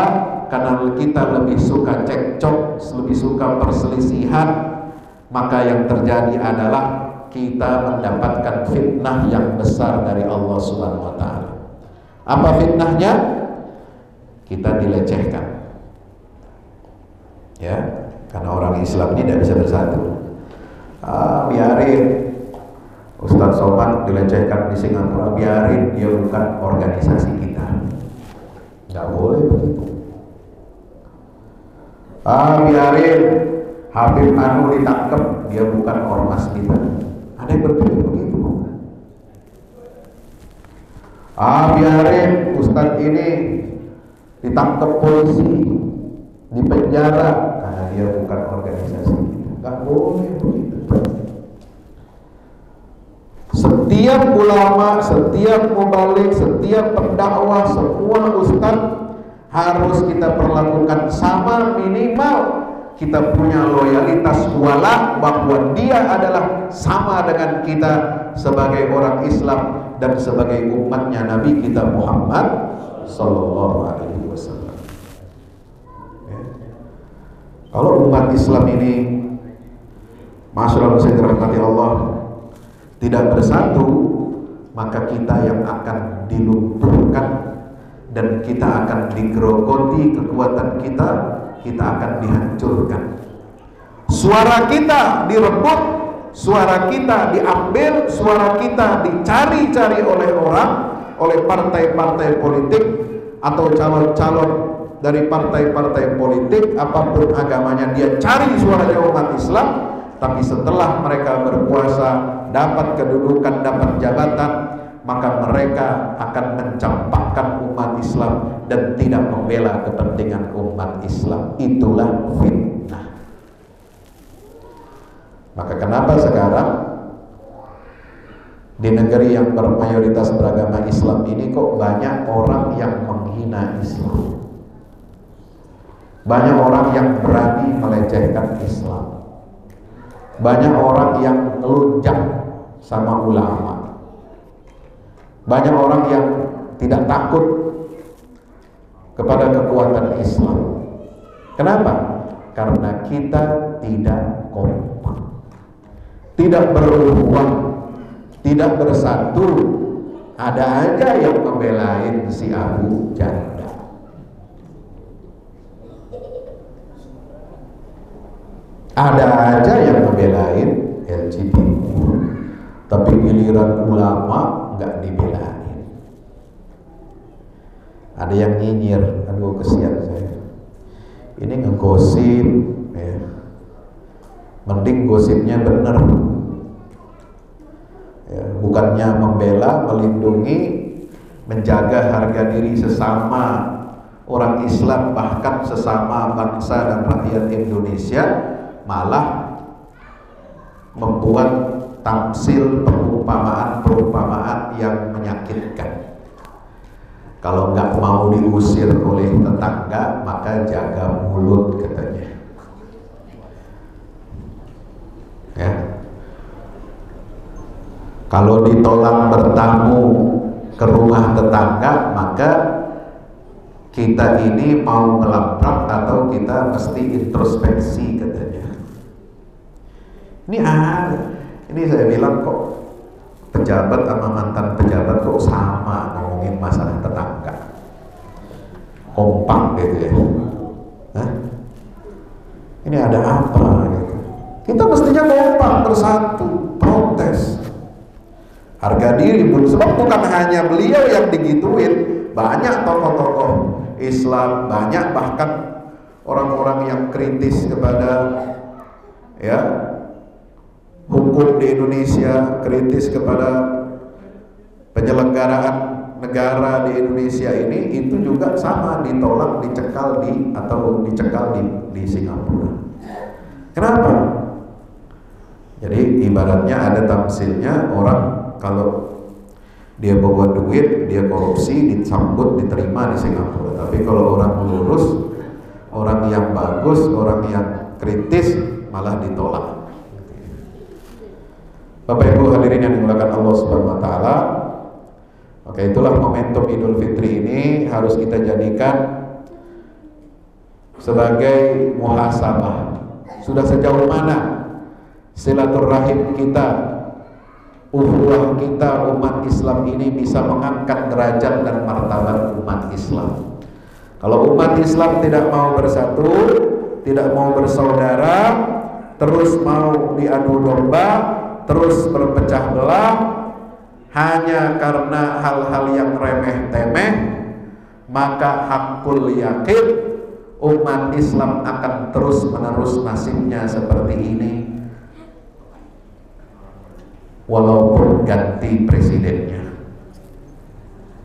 karena kita lebih suka cekcok, lebih suka perselisihan, maka yang terjadi adalah kita mendapatkan fitnah yang besar dari Allah Subhanahu wa taala. Apa fitnahnya? Kita dilecehkan. Ya, karena orang Islam ini tidak bisa bersatu. Biarin Ustadz Somad dilecehkan di Singapura, biarin, dia bukan organisasi kita. Nggak boleh begitu. Biarin Habib Anu ditangkap, dia bukan ormas kita. Ada yang berpikir begitu. Biarin Ustadz ini ditangkap polisi, dipenjara, karena dia bukan organisasi kita. Nggak boleh begitu. Setiap ulama, setiap mubalik, setiap pendakwah, semua ustadz harus kita perlakukan sama, minimal kita punya loyalitas wala, bahwa dia adalah sama dengan kita sebagai orang Islam dan sebagai umatnya Nabi kita Muhammad Sallallahu Alaihi Wasallam. Kalau umat Islam ini, masyaallah saya dirahmati Allah, tidak bersatu, maka kita yang akan dilumpuhkan dan kita akan digerogoti kekuatan kita akan dihancurkan. Suara kita direbut, suara kita diambil, suara kita dicari-cari oleh orang, oleh partai-partai politik atau calon-calon dari partai-partai politik, apapun agamanya, dia cari suaranya umat Islam. Tapi setelah mereka berkuasa, dapat kedudukan, dapat jabatan, maka mereka akan mencampakkan umat Islam dan tidak membela kepentingan umat Islam. Itulah fitnah. Maka kenapa sekarang di negeri yang bermayoritas beragama Islam ini kok banyak orang yang menghina Islam, banyak orang yang berani melecehkan Islam, banyak orang yang ngelunjak sama ulama, banyak orang yang tidak takut kepada kekuatan Islam. Kenapa? Karena kita tidak kompak, tidak berukhuwah, tidak bersatu. Ada aja yang membelain si Abu Janda, ada aja yang membelain LGBT, tapi giliran ulama nggak dibelain. Ada yang nyinyir, aduh kesian saya. Ini ngegosip, ya. Mending gosipnya bener. Ya, bukannya membela, melindungi, menjaga harga diri sesama orang Islam, bahkan sesama bangsa dan rakyat Indonesia, malah membuat tamsil perumpamaan yang menyakitkan. Kalau nggak mau diusir oleh tetangga, maka jaga mulut, katanya. Ya. Kalau ditolak bertamu ke rumah tetangga, maka kita ini mau melabrak atau kita mesti introspeksi, katanya. Ini ada. Ini saya bilang kok pejabat sama mantan pejabat kok sama ngomongin masalah tetangga, kompak gitu ya. Hah? Ini ada apa gitu? Kita mestinya kompak bersatu, protes, harga diri. Sebab bukan hanya beliau yang digituin, banyak tokoh-tokoh Islam, banyak bahkan orang-orang yang kritis kepada hukum di Indonesia, kritis kepada penyelenggaraan negara di Indonesia ini, itu juga sama ditolak, dicekal di Singapura. Kenapa? Jadi ibaratnya ada tamsilnya, orang kalau dia bawa duit, dia korupsi, disambut, diterima di Singapura. Tapi kalau orang lurus, orang yang bagus, orang yang kritis, malah ditolak. Bapak Ibu hadirin yang dimuliakan Allah Subhanahu wa taala. Oke, itulah momentum Idul Fitri ini harus kita jadikan sebagai muhasabah. Sudah sejauh mana silaturahim kita, ukhuwah kita umat Islam ini bisa mengangkat derajat dan martabat umat Islam. Kalau umat Islam tidak mau bersatu, tidak mau bersaudara, terus mau diadu domba, terus berpecah belah hanya karena hal-hal yang remeh-temeh, maka hakul yakin umat Islam akan terus-menerus nasibnya seperti ini walaupun ganti presidennya.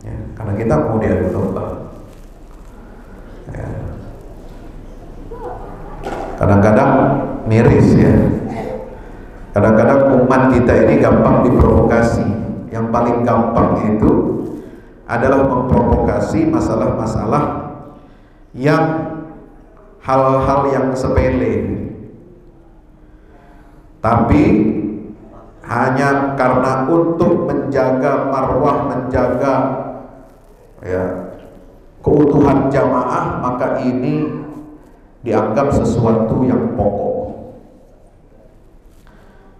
Ya, karena kita mau diadu domba. Ya. Kadang-kadang miris ya. Kadang-kadang umat kita ini gampang diprovokasi. Yang paling gampang itu adalah memprovokasi masalah-masalah yang hal-hal yang sepele. Tapi hanya karena untuk menjaga marwah, menjaga keutuhan jamaah, maka ini dianggap sesuatu yang pokok.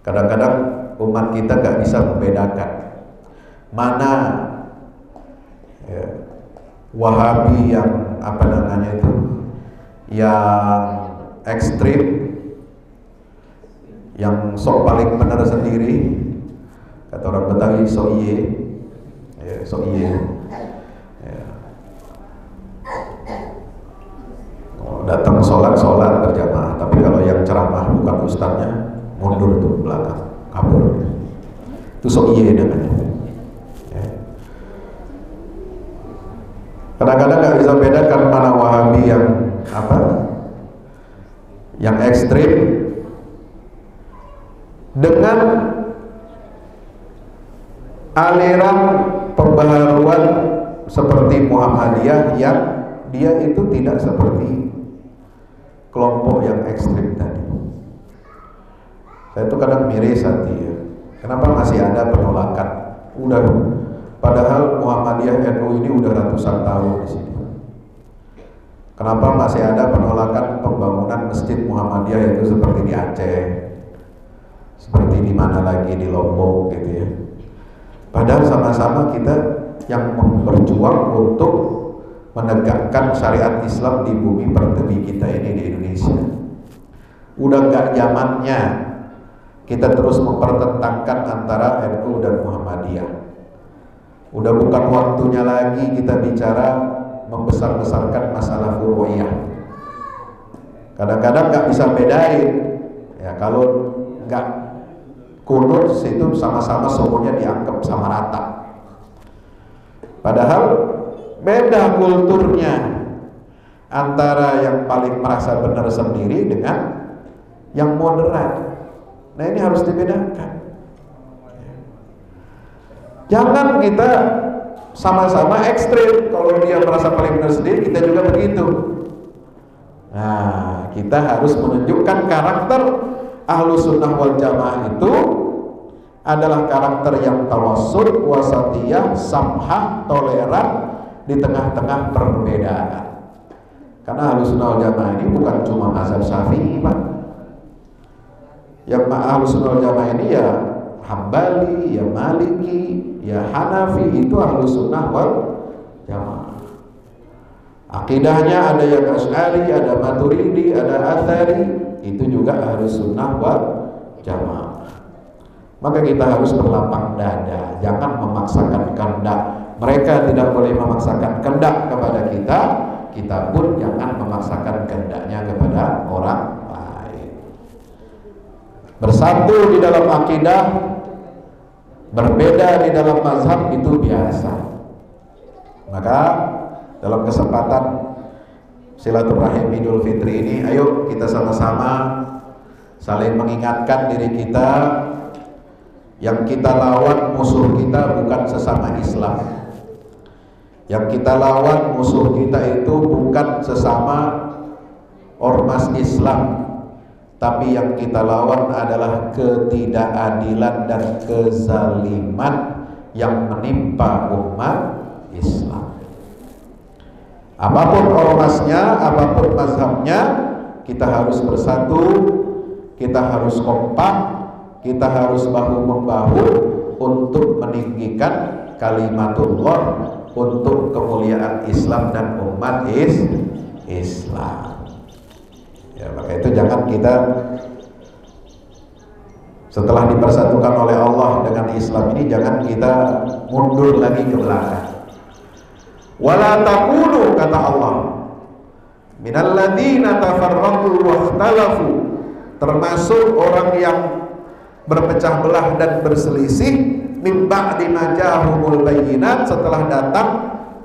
Kadang-kadang umat kita gak bisa membedakan mana Wahabi yang yang ekstrim, yang sok paling benar sendiri, kata orang Betawi sok iye, datang sholat berjamaah, tapi kalau yang ceramah bukan ustadznya, mundur tuh belakang, kabur. Itu sok iye namanya. Kadang-kadang nggak bisa bedakan mana Wahabi yang ekstrim dengan aliran pembaharuan seperti Muhammadiyah yang dia itu tidak seperti kelompok yang ekstrim tadi. Saya itu kadang miris hati ya. Kenapa masih ada penolakan? Padahal Muhammadiyah NU ini udah ratusan tahun di sini. Kenapa masih ada penolakan pembangunan masjid Muhammadiyah itu seperti di Aceh, seperti di mana lagi di Lombok gitu ya. Padahal sama-sama kita yang berjuang untuk menegakkan syariat Islam di bumi pertiwi kita ini di Indonesia. Udah gak zamannya kita terus mempertentangkan antara NU dan Muhammadiyah. Udah bukan waktunya lagi kita bicara membesar-besarkan masalah furu'iyah. Kadang-kadang nggak bisa bedain. Ya kalau nggak kunut situ sama-sama semuanya dianggap sama rata. Padahal beda kulturnya antara yang paling merasa benar sendiri dengan yang moderat. Nah ini harus dibedakan. Jangan kita sama-sama ekstrim. Kalau dia merasa paling benar sendiri, kita juga begitu. Nah, kita harus menunjukkan karakter Ahlus Sunnah wal Jamaah itu adalah karakter yang tawassut, wasatiyah, samhah, toleran di tengah-tengah perbedaan. Karena Ahlus Sunnah wal Jamaah ini bukan cuma mazhab Syafi'i, Pak. Yang Ahlus Sunnah wal Jamaah ini ya Hambali, ya Maliki, ya Hanafi, itu Ahlus Sunnah wal Jamaah. Akidahnya ada yang Asy'ari, ada Maturidi, ada Atsari, itu juga Ahlus Sunnah wal Jamaah. Maka kita harus berlapang dada, jangan memaksakan kehendak. Mereka tidak boleh memaksakan kehendak kepada kita, kita pun jangan memaksakan kehendaknya kepada orang lain. Bersatu di dalam akidah, berbeda di dalam mazhab itu biasa. Maka dalam kesempatan silaturahim Idul Fitri ini, ayo kita sama-sama saling mengingatkan diri kita, yang kita lawan musuh kita bukan sesama Islam. Yang kita lawan musuh kita itu bukan sesama ormas Islam, tapi yang kita lawan adalah ketidakadilan dan kezaliman yang menimpa umat Islam. Apapun ormasnya, apapun mazhabnya, kita harus bersatu, kita harus kompak, kita harus bahu-membahu untuk meninggikan kalimatullah, untuk kemuliaan Islam dan umat Islam. Ya, maka itu jangan kita setelah dipersatukan oleh Allah dengan Islam ini, jangan kita mundur lagi ke belakang. Wala takunu, kata Allah, minal ladzina tafarraqu wakhtalafu, termasuk orang yang berpecah belah dan berselisih, min ba'di ma ja'ahumul bayyinat, setelah datang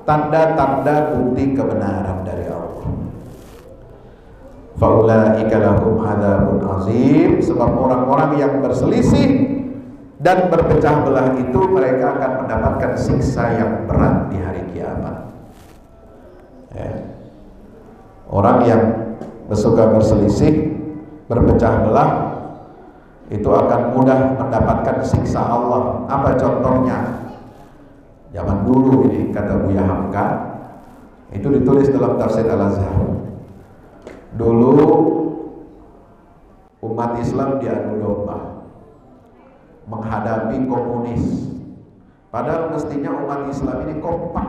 tanda-tanda bukti kebenaran dari Allah. Faulaika lahum adzabun azim, sebab orang-orang yang berselisih dan berpecah belah itu mereka akan mendapatkan siksa yang berat di hari kiamat. Ya. Orang yang suka berselisih, berpecah belah, itu akan mudah mendapatkan siksa Allah. Apa contohnya? Zaman dulu ini, kata Buya Hamka, itu ditulis dalam Tafsir Al-Azhar. Dulu umat Islam diadu domba menghadapi komunis. Padahal mestinya umat Islam ini kompak,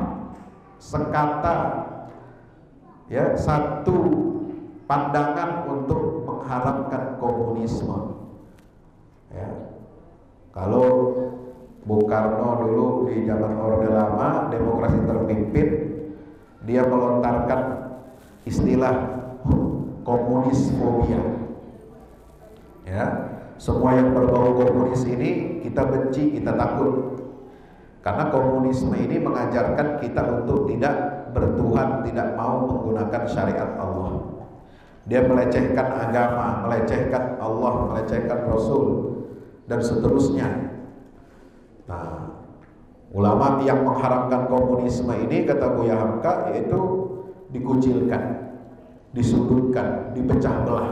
sekata, ya, satu pandangan untuk mengharamkan komunisme. Ya. Kalau Bung Karno dulu di zaman Orde Lama, demokrasi terpimpin, dia melontarkan istilah komunisfobia. Ya, semua yang berbau komunis ini kita benci, kita takut. Karena komunisme ini mengajarkan kita untuk tidak bertuhan, tidak mau menggunakan syariat Allah. Dia melecehkan agama, melecehkan Allah, melecehkan Rasul, dan seterusnya. Nah, ulama yang mengharamkan komunisme ini, kata Buya Hamka, yaitu dikucilkan, disudutkan, dipecah belah.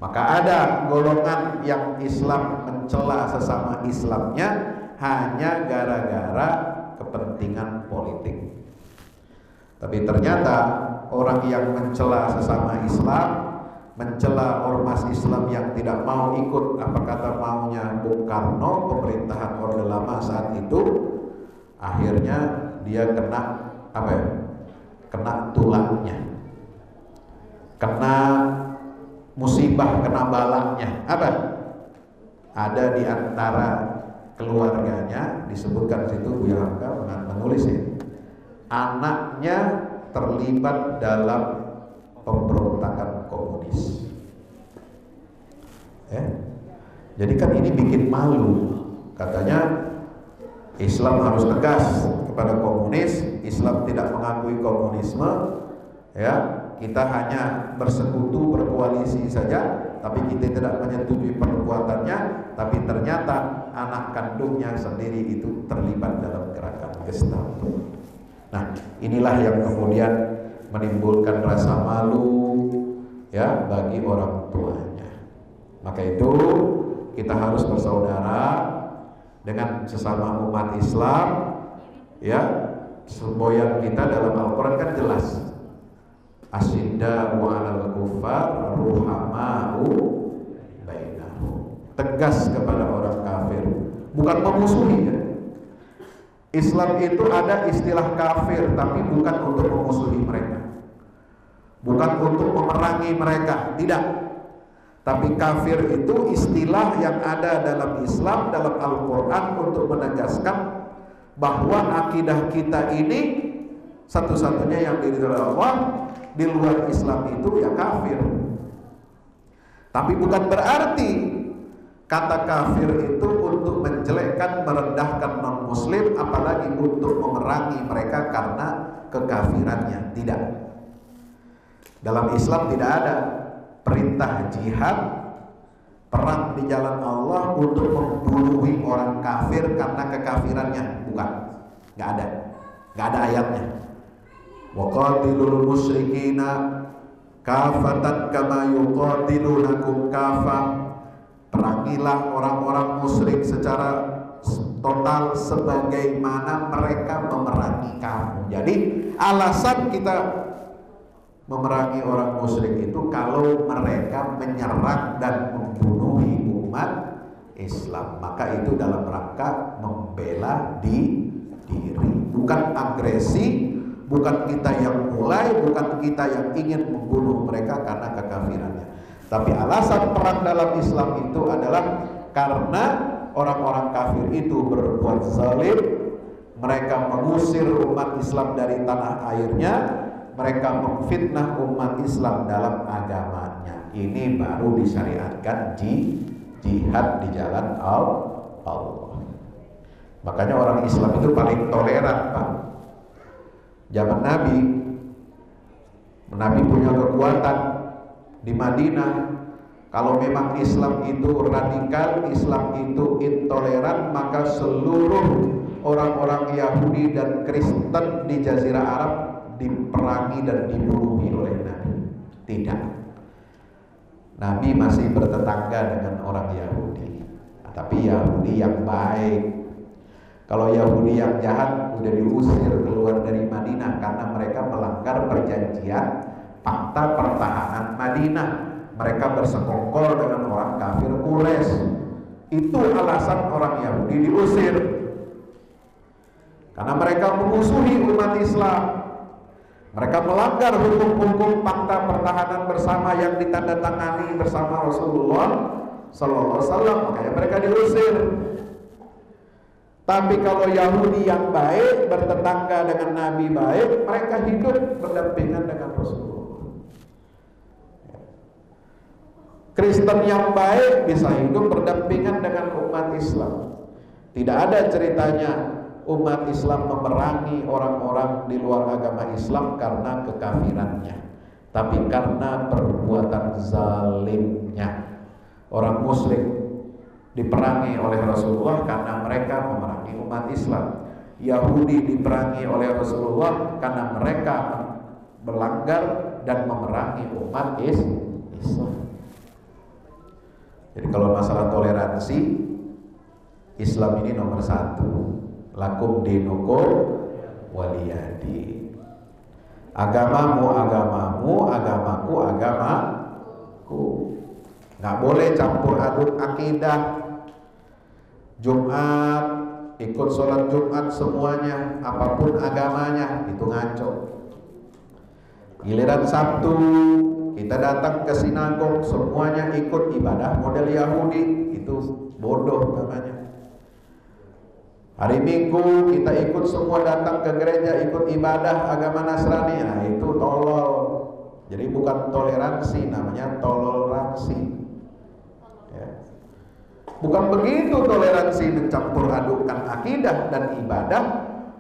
Maka ada golongan yang Islam mencela sesama Islamnya hanya gara-gara kepentingan politik. Tapi ternyata orang yang mencela sesama Islam, mencela ormas Islam yang tidak mau ikut apa kata maunya Bung Karno, pemerintahan Orde Lama saat itu, akhirnya dia kena apa ya? Kena tulangnya, kena musibah, kena balaknya. Apa? Ada di antara keluarganya, disebutkan situ Buya Hamka menulis ya, anaknya terlibat dalam pemberontakan komunis. Jadi kan ini bikin malu. Katanya Islam harus tegas kepada komunis, Islam tidak mengakui komunisme, ya. Kita hanya bersekutu, berkoalisi saja, tapi kita tidak menyetujui perbuatannya. Tapi ternyata anak kandungnya sendiri itu terlibat dalam gerakan Gestapo. Nah, inilah yang kemudian menimbulkan rasa malu, ya, bagi orang tuanya. Maka itu kita harus bersaudara dengan sesama umat Islam, ya. Semboyan kita dalam Al-Quran kan jelas, asyidda wa 'alal kufar ruhama'u bainahum. Tegas kepada orang kafir, bukan memusuhi, ya. Islam itu ada istilah kafir, tapi bukan untuk memusuhi mereka, bukan untuk memerangi mereka, tidak. Tapi kafir itu istilah yang ada dalam Islam, dalam Al-Quran, untuk menegaskan bahwa akidah kita ini satu-satunya yang diridhoi oleh Allah. Di luar Islam itu ya kafir. Tapi bukan berarti kata kafir itu untuk menjelekkan, merendahkan non-muslim, apalagi untuk memerangi mereka karena kekafirannya. Tidak. Dalam Islam tidak ada perintah jihad, perang di jalan Allah untuk membunuh orang kafir karena kekafirannya. Bukan. Nggak ada ayatnya. Waqatilul musyrikina kafatan kama yuqatilunakum kafah. Perangilah orang-orang musyrik secara total sebagaimana mereka memerangi kamu. Jadi alasan kita memerangi orang musyrik itu kalau mereka menyerang dan membunuhi umat Islam, maka itu dalam rangka membela diri, bukan agresi. Bukan kita yang mulai, bukan kita yang ingin membunuh mereka karena kekafirannya. Tapi alasan perang dalam Islam itu adalah karena orang-orang kafir itu berbuat zalim, mereka mengusir umat Islam dari tanah airnya, mereka memfitnah umat Islam dalam agamanya. Ini baru disyariatkan jihad di jalan Allah. Makanya orang Islam itu paling toleran, Pak. Zaman Nabi punya kekuatan di Madinah. Kalau memang Islam itu radikal, Islam itu intoleran, maka seluruh orang-orang Yahudi dan Kristen di Jazirah Arab diperangi dan dibunuh oleh Nabi. Tidak. Nabi masih bertetangga dengan orang Yahudi, tapi Yahudi yang baik. Kalau Yahudi yang jahat udah diusir keluar dari Madinah karena mereka melanggar perjanjian Fakta Pertahanan Madinah. Mereka bersekongkol dengan orang kafir Quraisy. Itu alasan orang Yahudi diusir, karena mereka memusuhi umat Islam. Mereka melanggar hukum-hukum Fakta Pertahanan bersama yang ditandatangani bersama Rasulullah Sallallahu Alaihi Wasallam. Makanya mereka diusir. Tapi kalau Yahudi yang baik, bertetangga dengan Nabi baik, mereka hidup berdampingan dengan Rasulullah. Kristen yang baik bisa hidup berdampingan dengan umat Islam. Tidak ada ceritanya umat Islam memerangi orang-orang di luar agama Islam karena kekafirannya, tapi karena perbuatan zalimnya. Orang musyrik diperangi oleh Rasulullah karena mereka memerangi umat Islam. Yahudi diperangi oleh Rasulullah karena mereka melanggar dan memerangi umat Islam. Jadi kalau masalah toleransi, Islam ini nomor satu. Lakum dinukum waliyadi. Agamamu agamamu, agamaku agamaku. Nggak boleh campur aduk akidah. Jumat ikut sholat Jumat semuanya, apapun agamanya, itu ngaco. Giliran Sabtu kita datang ke sinagog, semuanya ikut ibadah model Yahudi, itu bodoh namanya. Hari Minggu kita ikut semua datang ke gereja, ikut ibadah agama Nasrani, nah itu tolol. Jadi bukan toleransi, namanya toleransi. Ya. Bukan begitu toleransi mencampur adukkan akidah dan ibadah.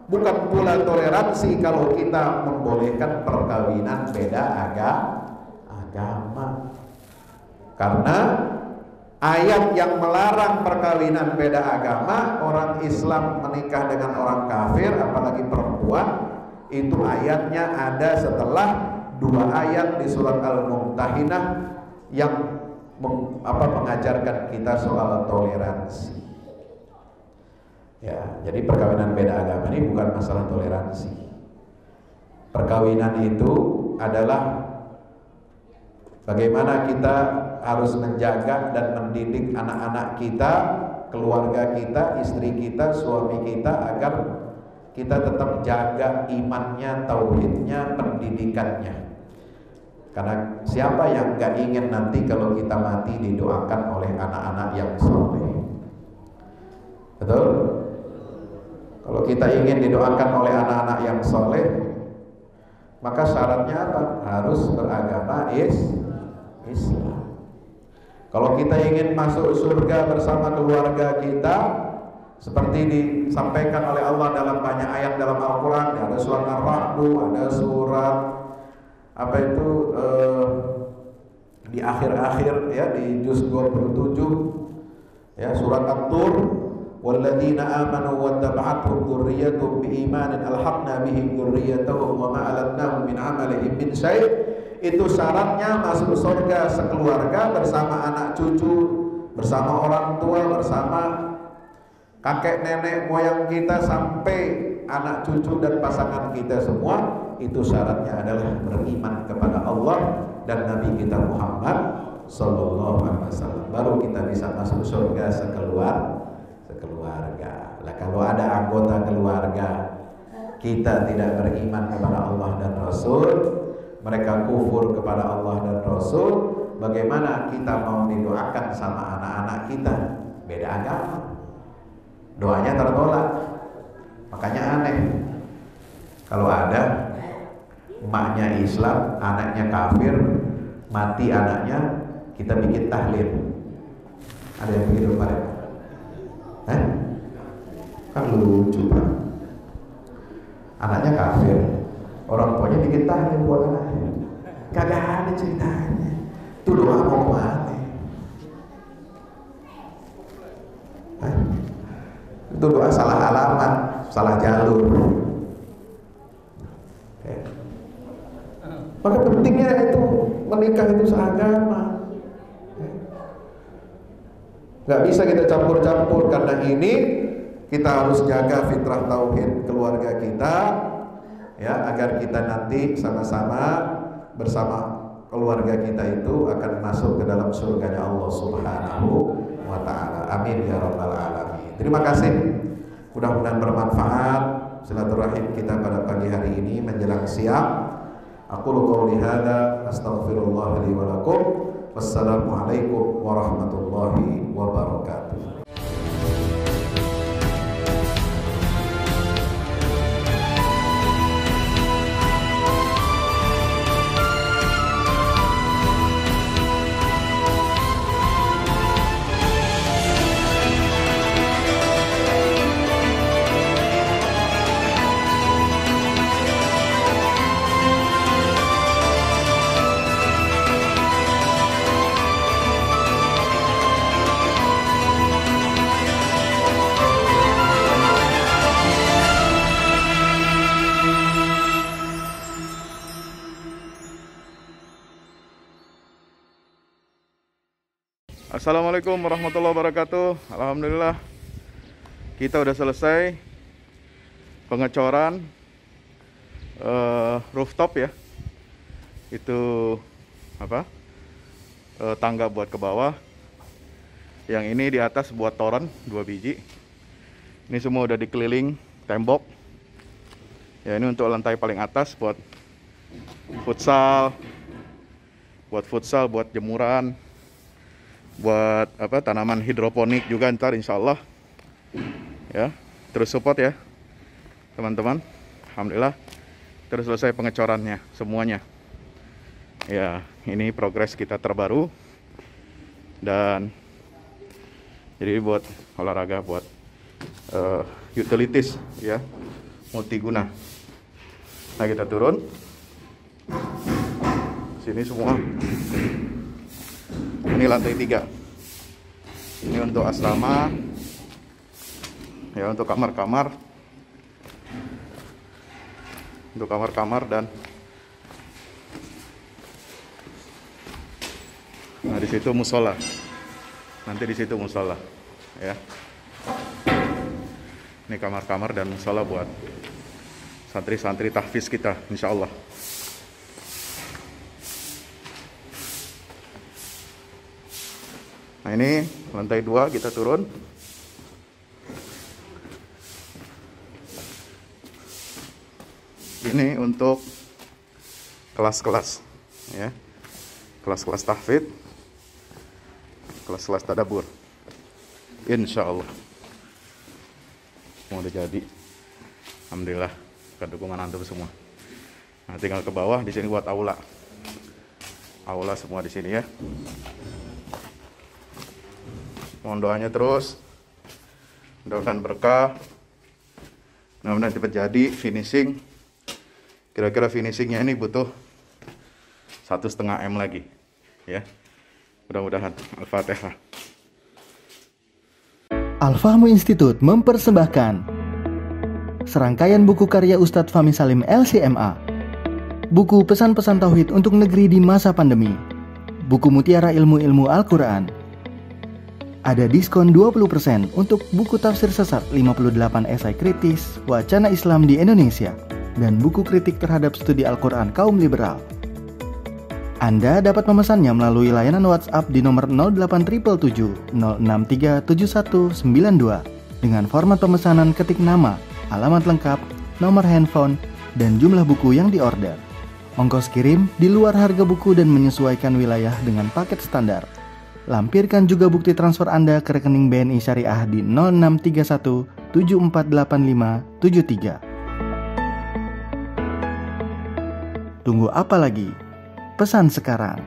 Bukan pula toleransi kalau kita membolehkan perkawinan beda agama. Karena ayat yang melarang perkawinan beda agama, orang Islam menikah dengan orang kafir, apalagi perempuan, itu ayatnya ada setelah 2 ayat di surat Al-Mumtahinah yang mengajarkan kita soal toleransi. Ya, jadi perkawinan beda agama ini bukan masalah toleransi. Perkawinan itu adalah bagaimana kita harus menjaga dan mendidik anak-anak kita, keluarga kita, istri kita, suami kita, agar kita tetap jaga imannya, tauhidnya, pendidikannya. Karena siapa yang gak ingin nanti kalau kita mati didoakan oleh anak-anak yang soleh? Betul? Kalau kita ingin didoakan oleh anak-anak yang soleh, maka syaratnya apa? Harus beragama Islam. Kalau kita ingin masuk surga bersama keluarga kita, seperti disampaikan oleh Allah dalam banyak ayat dalam Al-Quran, ada surat Ar-Ra'd, ada surat di akhir-akhir ya, di juz 27 ya, surat At-Tur, walladzina amanu wattaba'athum dzurriyyatuhum biimanin alhaqna bihim dzurriyyatahum wa ma alatnahum min amalihim min syai'. Itu syaratnya masuk surga sekeluarga bersama anak cucu, bersama orang tua, bersama kakek nenek moyang kita, sampai anak cucu dan pasangan kita semua. Itu syaratnya adalah beriman kepada Allah dan Nabi kita Muhammad sallallahu alaihi wasallam. Baru kita bisa masuk surga sekeluarga. Lah kalau ada anggota keluarga kita tidak beriman kepada Allah dan Rasul, mereka kufur kepada Allah dan Rasul, bagaimana kita mau didoakan sama anak-anak kita beda agama? Doanya tertolak. Makanya aneh kalau ada emaknya Islam, anaknya kafir, mati anaknya, kita bikin tahlil. Ada yang begitu Pak? Kan lucu Pak. Anaknya kafir, orang tuanya bikin tahlil buat anaknya. Kagak ada ceritanya. Itu doa mau kemana? Itu doa salah alamat, salah jalur. Maka pentingnya itu menikah itu seagama. Gak bisa kita campur-campur, karena ini kita harus jaga fitrah tauhid keluarga kita, ya, agar kita nanti sama-sama bersama keluarga kita itu akan masuk ke dalam surganya Allah Subhanahu wa ta'ala. Amin ya rabbal alamin. Terima kasih, mudah-mudahan bermanfaat silaturahim kita pada pagi hari ini menjelang siang. Aqulu qouli hadza astaghfirullah li wa lakum. Wassalamualaikum warahmatullahi wabarakatuh. Assalamualaikum warahmatullahi wabarakatuh. Alhamdulillah kita udah selesai pengecoran rooftop ya. Itu tangga buat ke bawah. Yang ini di atas buat toren 2 biji. Ini semua udah dikeliling tembok. Ya, ini untuk lantai paling atas buat futsal, buat jemuran, buat tanaman hidroponik juga ntar insya Allah ya. terus support ya teman-teman. Alhamdulillah terus selesai pengecorannya semuanya. Ya, ini progres kita terbaru. Dan jadi buat olahraga, buat utilities ya, multiguna. Nah, kita turun sini semua. Ini lantai 3. Ini untuk asrama ya, untuk kamar-kamar, dan nah di situ musola. Nanti di situ musola ya. Ini kamar-kamar dan musola buat santri-santri tahfiz kita, insya Allah. Nah, ini lantai 2 kita turun. Ini untuk kelas-kelas ya, kelas-kelas tahfidz, kelas-kelas tadabbur, insya Allah mau udah jadi. Alhamdulillah ke dukungan antum semua. Nah, tinggal ke bawah di sini buat aula semua di sini ya. Mohon doanya terus, mudah-mudahan berkah, mudah-mudahan cepat jadi finishing. Kira-kira finishingnya ini butuh 1,5 M lagi ya, mudah-mudahan. Al-Fatihah. Al-Fahmu Institute mempersembahkan serangkaian buku karya Ustadz Fahmi Salim LCMA. Buku pesan-pesan tauhid untuk negeri di masa pandemi. Buku mutiara ilmu-ilmu Al-Quran. Ada diskon 20% untuk buku tafsir sesat 58 esai kritis wacana Islam di Indonesia dan buku kritik terhadap studi Al-Quran kaum liberal. Anda dapat memesannya melalui layanan WhatsApp di nomor 0877 063 7192 dengan format pemesanan ketik nama, alamat lengkap, nomor handphone, dan jumlah buku yang diorder. Ongkos kirim di luar harga buku dan menyesuaikan wilayah dengan paket standar. Lampirkan juga bukti transfer Anda ke rekening BNI Syariah di 0631 748573. Tunggu apa lagi? Pesan sekarang.